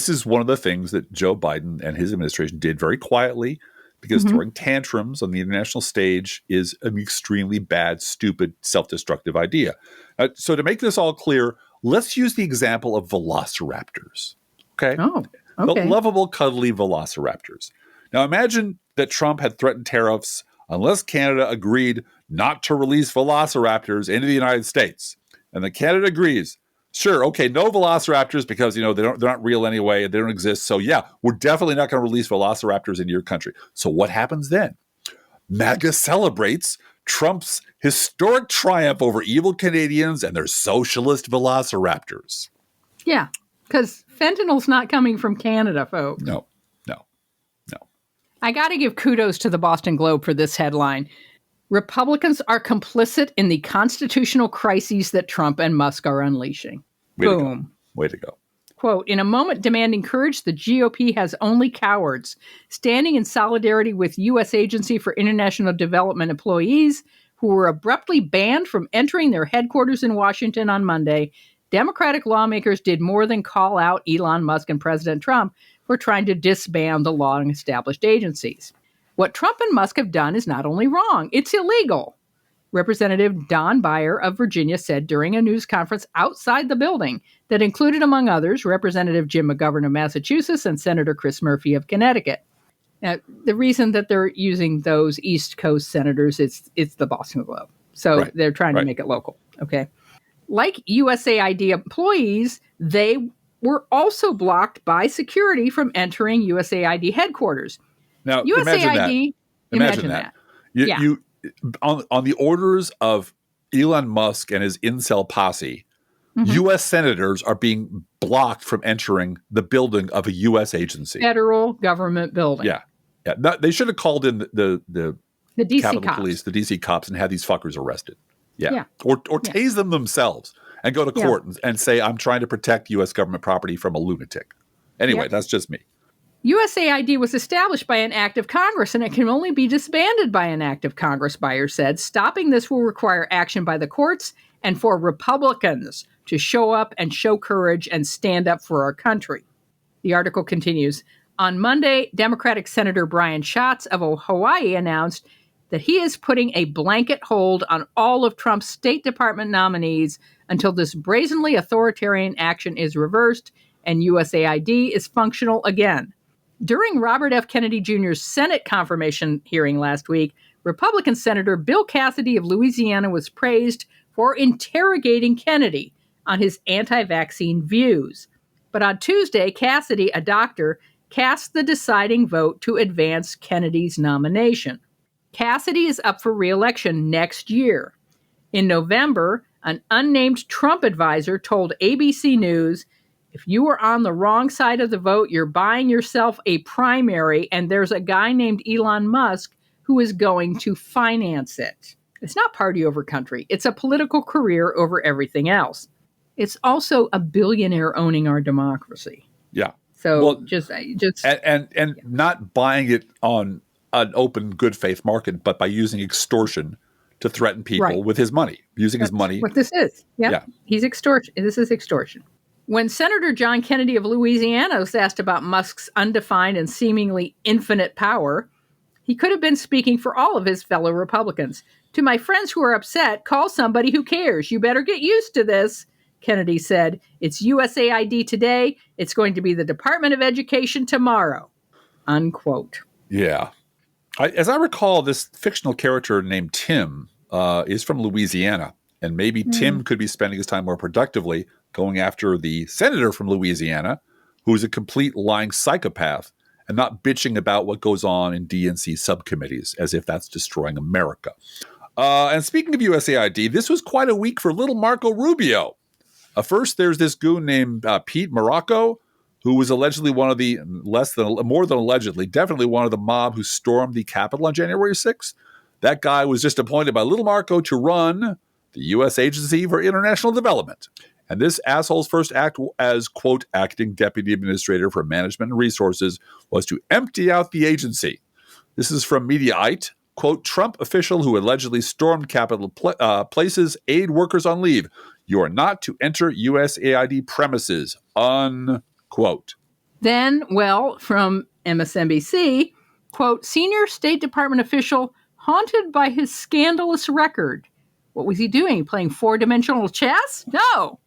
is one of the things that Joe Biden and his administration did very quietly, because throwing tantrums on the international stage is an extremely bad, stupid, self-destructive idea. So to make this all clear, let's use the example of velociraptors. Okay? Oh, okay. The lovable, cuddly velociraptors. Now imagine that Trump had threatened tariffs unless Canada agreed not to release velociraptors into the United States. And then Canada agrees, sure, okay, no velociraptors because, they're not real anyway, they don't exist. So yeah, we're definitely not going to release velociraptors into your country. So what happens then? MAGA celebrates Trump's historic triumph over evil Canadians and their socialist velociraptors. Yeah, because fentanyl's not coming from Canada, folks. No. I got to give kudos to the Boston Globe for this headline. Republicans are complicit in the constitutional crises that Trump and Musk are unleashing. Way to go. Quote, Quote, in a moment demanding courage, the GOP has only cowards. Standing in solidarity with U.S. Agency for International Development employees who were abruptly banned from entering their headquarters in Washington on Monday, Democratic lawmakers did more than call out Elon Musk and President Trump for trying to disband the long-established agencies. What Trump and Musk have done is not only wrong, it's illegal. Representative Don Beyer of Virginia said during a news conference outside the building that included, among others, Representative Jim McGovern of Massachusetts and Senator Chris Murphy of Connecticut. Now, the reason that they're using those East Coast senators, it's the Boston Globe. So they're trying to make it local. Okay. Like USAID employees, they were also blocked by security from entering USAID headquarters. Now, USAID, imagine that. You on the orders of Elon Musk and his incel posse, U.S. senators are being blocked from entering the building of a U.S. agency. Federal government building. Yeah. They should have called in the DC Capitol cops. Police, the DC cops, and had these fuckers arrested. Yeah. Or tase them themselves and go to court and say, I'm trying to protect U.S. government property from a lunatic. Anyway, that's just me. USAID was established by an act of Congress, and it can only be disbanded by an act of Congress, Beyer said. Stopping this will require action by the courts and for Republicans to show up and show courage and stand up for our country. The article continues. On Monday, Democratic Senator Brian Schatz of Hawaii announced that he is putting a blanket hold on all of Trump's State Department nominees until this brazenly authoritarian action is reversed and USAID is functional again. During Robert F. Kennedy Jr.'s Senate confirmation hearing last week, Republican Senator Bill Cassidy of Louisiana was praised for interrogating Kennedy on his anti-vaccine views. But on Tuesday, Cassidy, a doctor, cast the deciding vote to advance Kennedy's nomination. Cassidy is up for re-election next year. In November, an unnamed Trump advisor told ABC News, if you are on the wrong side of the vote, you're buying yourself a primary, and there's a guy named Elon Musk who is going to finance it. It's not party over country. It's a political career over everything else. It's also a billionaire owning our democracy. Yeah. So and not buying it on an open, good faith market, but by using extortion to threaten people with his money, using his money. What this is. Yeah. He's extortion. This is extortion. When Senator John Kennedy of Louisiana was asked about Musk's undefined and seemingly infinite power, he could have been speaking for all of his fellow Republicans. To my friends who are upset, call somebody who cares. You better get used to this, Kennedy said. It's USAID today. It's going to be the Department of Education tomorrow. Unquote. Yeah. As I recall, this fictional character named Tim is from Louisiana. And maybe Tim could be spending his time more productively going after the senator from Louisiana, who's a complete lying psychopath, and not bitching about what goes on in DNC subcommittees, as if that's destroying America. And speaking of USAID, this was quite a week for little Marco Rubio. First, there's this goon named Pete Morocco, who was allegedly one of the, more than allegedly, definitely one of the mob who stormed the Capitol on January 6th. That guy was just appointed by little Marco to run the U.S. Agency for International Development. And this asshole's first act as, quote, acting deputy administrator for management and resources was to empty out the agency. This is from Mediaite. Quote, Trump official who allegedly stormed Capitol places aid workers on leave. You are not to enter USAID premises, unquote. Then, from MSNBC, quote, senior State Department official haunted by his scandalous record. What was he doing? Playing four-dimensional chess? No.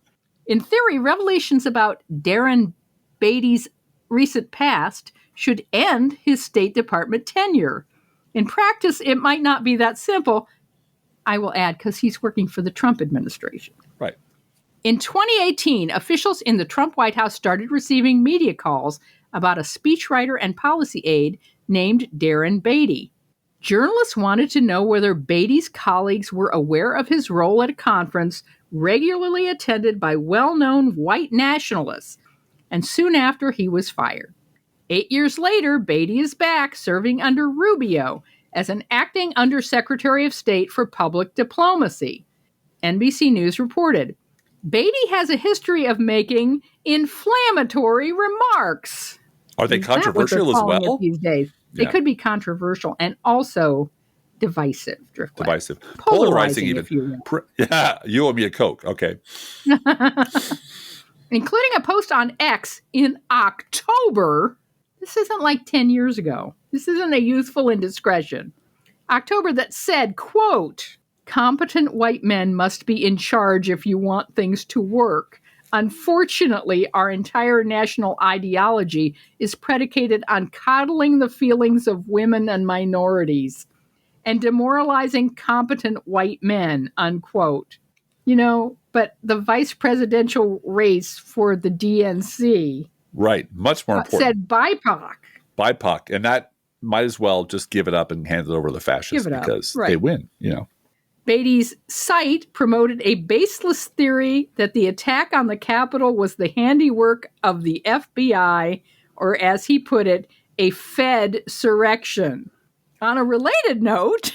In theory, revelations about Darren Beatty's recent past should end his State Department tenure. In practice, it might not be that simple, I will add, because he's working for the Trump administration. Right. In 2018, officials in the Trump White House started receiving media calls about a speechwriter and policy aide named Darren Beatty. Journalists wanted to know whether Beatty's colleagues were aware of his role at a conference regularly attended by well-known white nationalists, and soon after he was fired. 8 years later, Beatty is back serving under Rubio as an acting Undersecretary of State for Public Diplomacy. NBC News reported, Beatty has a history of making inflammatory remarks. Are they controversial as well? These days. They could be controversial and also divisive. Divisive. Polarizing even. If you will. Yeah, you owe me a Coke. Okay. Including a post on X in October. This isn't like 10 years ago. This isn't a youthful indiscretion. October that said, quote, competent white men must be in charge if you want things to work. Unfortunately, our entire national ideology is predicated on coddling the feelings of women and minorities and demoralizing competent white men, unquote. But the vice presidential race for the DNC. Right. Much more important. Said BIPOC. BIPOC. And that might as well just give it up and hand it over to the fascists because they win, Beatty's site promoted a baseless theory that the attack on the Capitol was the handiwork of the FBI, or as he put it, a Fed surrection. On a related note,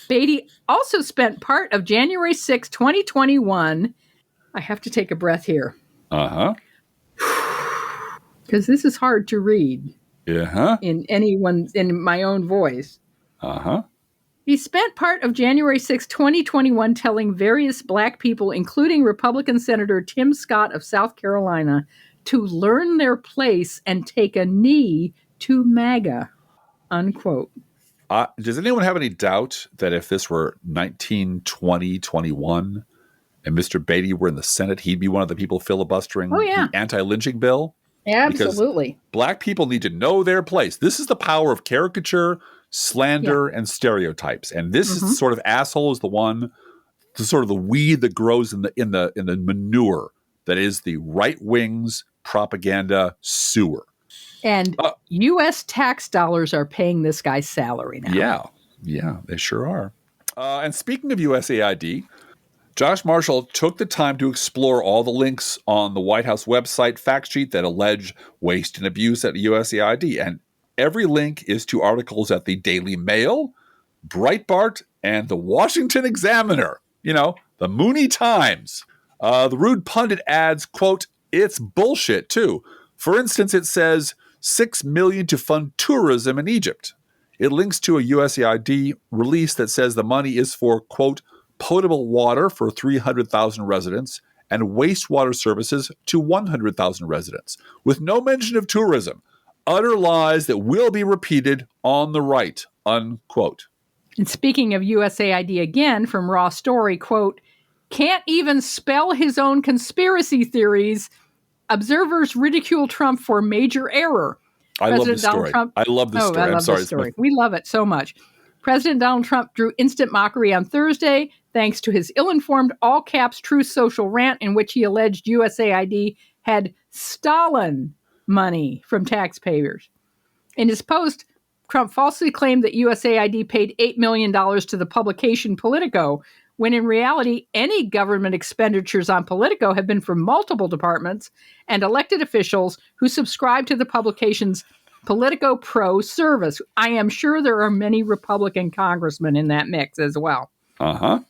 Beatty also spent part of January 6, 2021. I have to take a breath here. Uh-huh. Because this is hard to read. Uh-huh. In my own voice. Uh-huh. He spent part of January 6, 2021 telling various black people, including Republican Senator Tim Scott of South Carolina, to learn their place and take a knee to MAGA, unquote. Does anyone have any doubt that if this were 1920, 21, and Mr. Beatty were in the Senate, he'd be one of the people filibustering the anti-lynching bill? Absolutely. Because black people need to know their place. This is the power of caricature, slander, and stereotypes. And this is sort of asshole is the sort of the weed that grows in the manure that is the right wing's propaganda sewer. And U.S. tax dollars are paying this guy's salary now. Yeah, they sure are. And speaking of USAID, Josh Marshall took the time to explore all the links on the White House website fact sheet that allege waste and abuse at USAID. And every link is to articles at the Daily Mail, Breitbart, and the Washington Examiner. The Mooney Times. The rude pundit adds, quote, it's bullshit, too. For instance, it says $6 million to fund tourism in Egypt. It links to a USAID release that says the money is for, quote, potable water for 300,000 residents and wastewater services to 100,000 residents, with no mention of tourism. Utter lies that will be repeated on the right, unquote. And speaking of USAID again, from Raw Story, quote, can't even spell his own conspiracy theories. Observers ridicule Trump for major error. I love this story. I love this story. I'm sorry. This story. We love it so much. President Donald Trump drew instant mockery on Thursday thanks to his ill-informed, all-caps Truth Social rant in which he alleged USAID had stolen money from taxpayers. In his post, Trump falsely claimed that USAID paid $8 million to the publication Politico, when in reality, any government expenditures on Politico have been from multiple departments and elected officials who subscribe to the publication's Politico Pro service. I am sure there are many Republican congressmen in that mix as well. Uh-huh.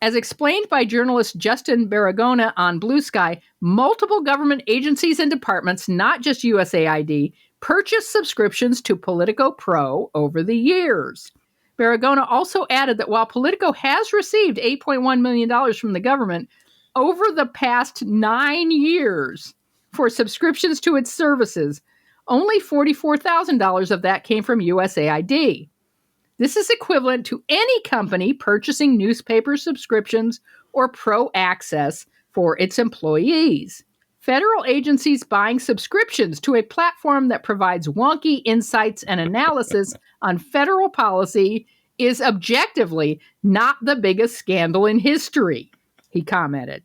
As explained by journalist Justin Baragona on Blue Sky, multiple government agencies and departments, not just USAID, purchased subscriptions to Politico Pro over the years. Baragona also added that while Politico has received $8.1 million from the government over the past 9 years for subscriptions to its services, only $44,000 of that came from USAID. This is equivalent to any company purchasing newspaper subscriptions or pro access for its employees. Federal agencies buying subscriptions to a platform that provides wonky insights and analysis on federal policy is objectively not the biggest scandal in history, he commented.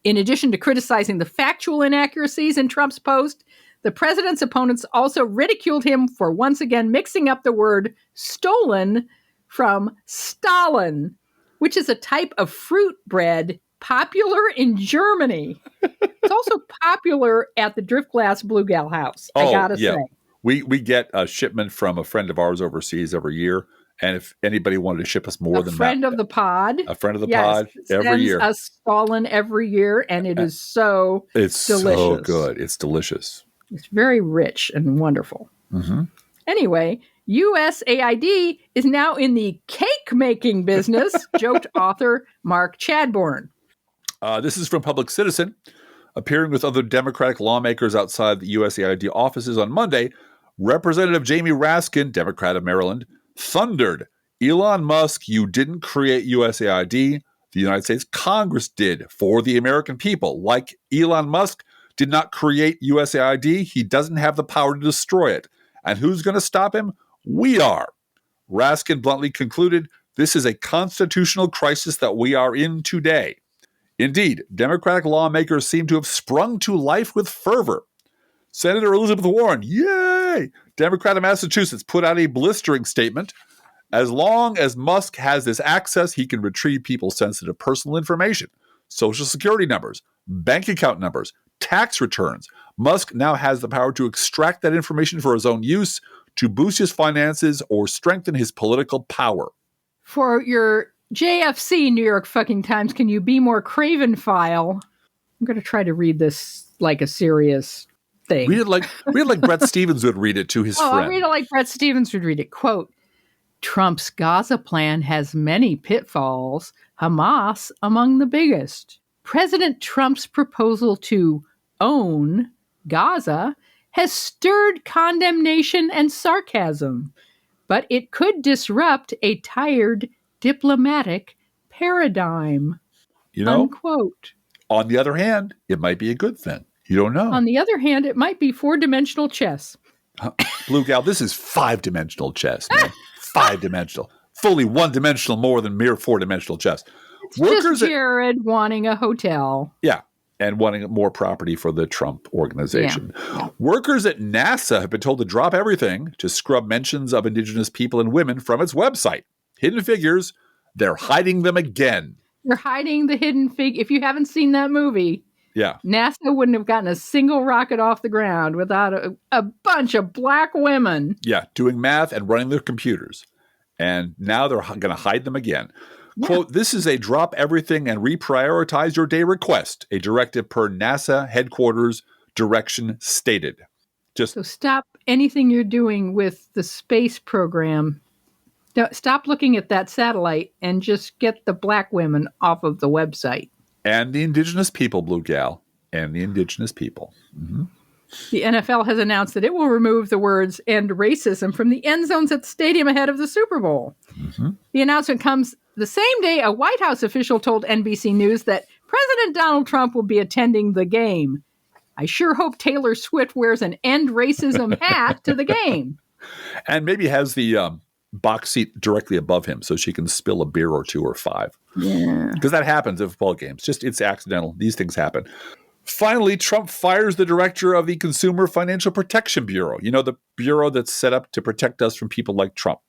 In addition to criticizing the factual inaccuracies in Trump's post, the president's opponents also ridiculed him for once again mixing up the word stolen from Stalin, which is a type of fruit bread popular in Germany. It's also popular at the Driftglass Blue Gal house, I gotta say. We get a shipment from a friend of ours overseas every year, And if anybody wanted to ship us more than that. A friend of the pod every year. Sends us Stalin every year, and it is so It's delicious. so good. It's delicious. It's very rich and wonderful. Mm-hmm. Anyway, USAID is now in the cake-making business, joked author Mark Chadbourne. This is from Public Citizen. Appearing with other Democratic lawmakers outside the USAID offices on Monday, Representative Jamie Raskin, Democrat of Maryland, thundered, "Elon Musk, you didn't create USAID. The United States Congress did for the American people. Like Elon Musk did not create USAID, he doesn't have the power to destroy it. And who's going to stop him? We are." Raskin bluntly concluded, "This is a constitutional crisis that we are in today." Indeed, Democratic lawmakers seem to have sprung to life with fervor. Senator Elizabeth Warren, yay! Democrat of Massachusetts, put out a blistering statement. As long as Musk has this access, he can retrieve people's sensitive personal information, social security numbers, bank account numbers, tax returns. Musk now has the power to extract that information for his own use, to boost his finances, or strengthen his political power. For your JFC, New York fucking Times, can you be more Craven-file? I'm going to try to read this like a serious thing. Read it like Brett Stevens would read it to his friend. I'll read it like Brett Stevens would read it. Quote, "Trump's Gaza plan has many pitfalls, Hamas among the biggest. President Trump's proposal to own Gaza has stirred condemnation and sarcasm, but it could disrupt a tired diplomatic paradigm." You know, unquote. On the other hand, it might be a good thing. You don't know. On the other hand, it might be 4-dimensional chess. Bluegal, this is 5-dimensional chess, man. 5-dimensional. Fully 1-dimensional more than mere 4-dimensional chess. It's just Jared wanting a hotel. Yeah, and wanting more property for the Trump organization. Yeah. Workers at NASA have been told to drop everything to scrub mentions of indigenous people and women from its website. Hidden Figures, they're hiding them again. They're hiding the hidden figure. If you haven't seen that movie, NASA wouldn't have gotten a single rocket off the ground without a bunch of black women. Yeah, doing math and running their computers. And now they're going to hide them again. Yeah. Quote, "This is a drop everything and reprioritize your day request," a directive per NASA headquarters direction stated. So stop anything you're doing with the space program. Stop looking at that satellite and just get the black women off of the website. And the indigenous people, Bluegal, and the indigenous people. Mm-hmm. The NFL has announced that it will remove the words "end racism" from the end zones at the stadium ahead of the Super Bowl. Mm-hmm. The announcement comes the same day a White House official told NBC News that President Donald Trump will be attending the game. "I sure hope Taylor Swift wears an end racism hat to the game." And maybe has the box seat directly above him so she can spill a beer or two or five. Yeah. Because that happens at football games. It's accidental. These things happen. Finally, Trump fires the director of the Consumer Financial Protection Bureau. You know, the bureau that's set up to protect us from people like Trump.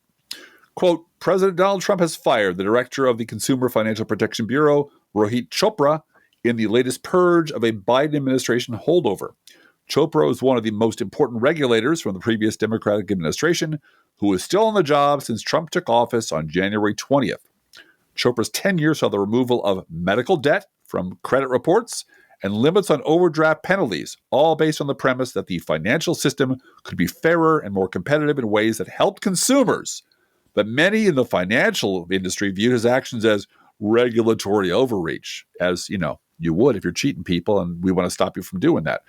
Quote, "President Donald Trump has fired the director of the Consumer Financial Protection Bureau, Rohit Chopra, in the latest purge of a Biden administration holdover. Chopra is one of the most important regulators from the previous Democratic administration, who is still on the job since Trump took office on January 20th. Chopra's tenure saw the removal of medical debt from credit reports and limits on overdraft penalties, all based on the premise that the financial system could be fairer and more competitive in ways that helped consumers. But many in the financial industry viewed his actions as regulatory overreach, as, you know, you would if you're cheating people, and we want to stop you from doing that.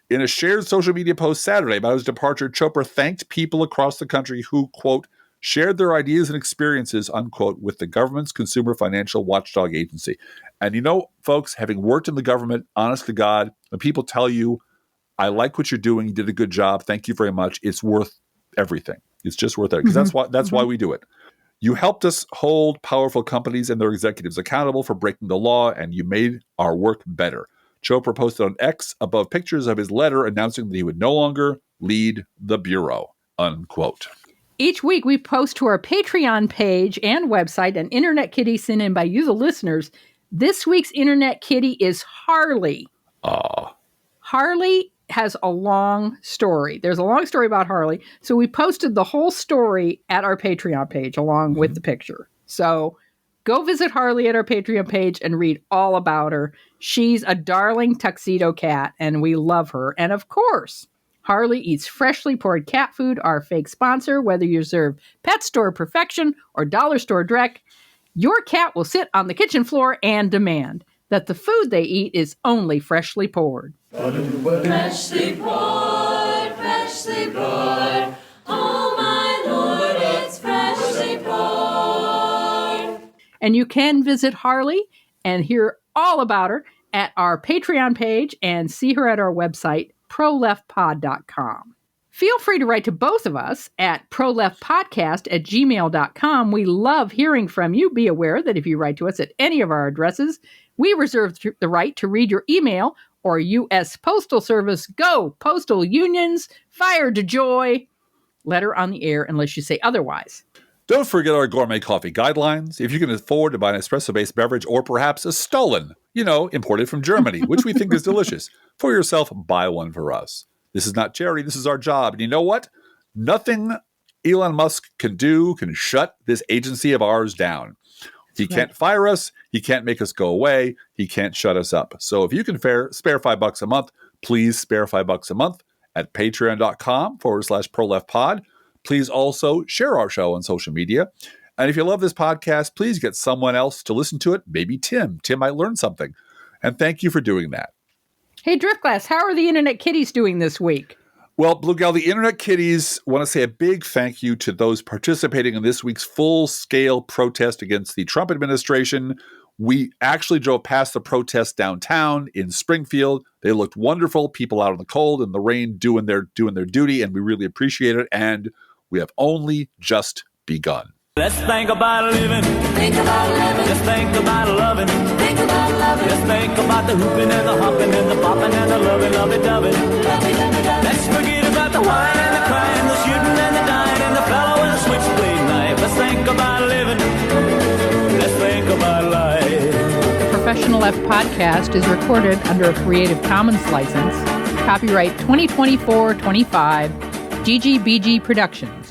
In a shared social media post Saturday about his departure, Chopra thanked people across the country who, quote, shared their ideas and experiences, unquote, with the government's Consumer Financial Watchdog Agency. And you know, folks, having worked in the government, honest to God, when people tell you, "I like what you're doing, you did a good job, thank you very much," it's worth everything. It's just worth it. Because that's why we do it. "You helped us hold powerful companies and their executives accountable for breaking the law, and you made our work better." Chopra posted on X above pictures of his letter announcing that he would no longer lead the Bureau, unquote. Each week we post to our Patreon page and website an Internet Kitty sent in by you, the listeners. This week's Internet Kitty is Harley. Harley has a long story. There's a long story about Harley. So we posted the whole story at our Patreon page along with the picture. So go visit Harley at our Patreon page and read all about her. She's a darling tuxedo cat, and we love her. And of course, Harley eats freshly poured cat food, our fake sponsor. Whether you serve pet store perfection or dollar store dreck, your cat will sit on the kitchen floor and demand that the food they eat is only freshly poured. Freshly poured, freshly poured. Oh, my Lord, it's freshly poured. And you can visit Harley and hear all about her at our Patreon page and see her at our website, proleftpod.com. Feel free to write to both of us at proleftpodcast@gmail.com. We love hearing from you. Be aware that if you write to us at any of our addresses, we reserve the right to read your email or U.S. Postal Service. Go, postal unions, fire to joy. Letter on the air unless you say otherwise. Don't forget our gourmet coffee guidelines. If you can afford to buy an espresso-based beverage or perhaps a stolen, imported from Germany, which we think is delicious, for yourself, buy one for us. This is not charity. This is our job. And you know what? Nothing Elon Musk can shut this agency of ours down. He can't fire us. He can't make us go away. He can't shut us up. So if you can spare $5 a month, please spare $5 a month at patreon.com/proleftpod. Please also share our show on social media. And if you love this podcast, please get someone else to listen to it. Maybe Tim. Tim might learn something. And thank you for doing that. Hey, Driftglass, how are the Internet Kitties doing this week? Well, Bluegal, the Internet Kitties want to say a big thank you to those participating in this week's full-scale protest against the Trump administration. We actually drove past the protest downtown in Springfield. They looked wonderful. People out in the cold and the rain doing their duty, and we really appreciate it. And we have only just begun. Let's think about living. Think about living. Let's think about loving. Think about loving. Let's think about the hooping and the hopping and the popping and the lovey-dovey. Lovey-dovey-dovey. Let's forget about the whine and the crying, the shooting and the dying, and the fellow with the switchblade knife. Let's think about living. Let's think about life. The Professional Left podcast is recorded under a Creative Commons license. Copyright 2024-25, GGBG Productions.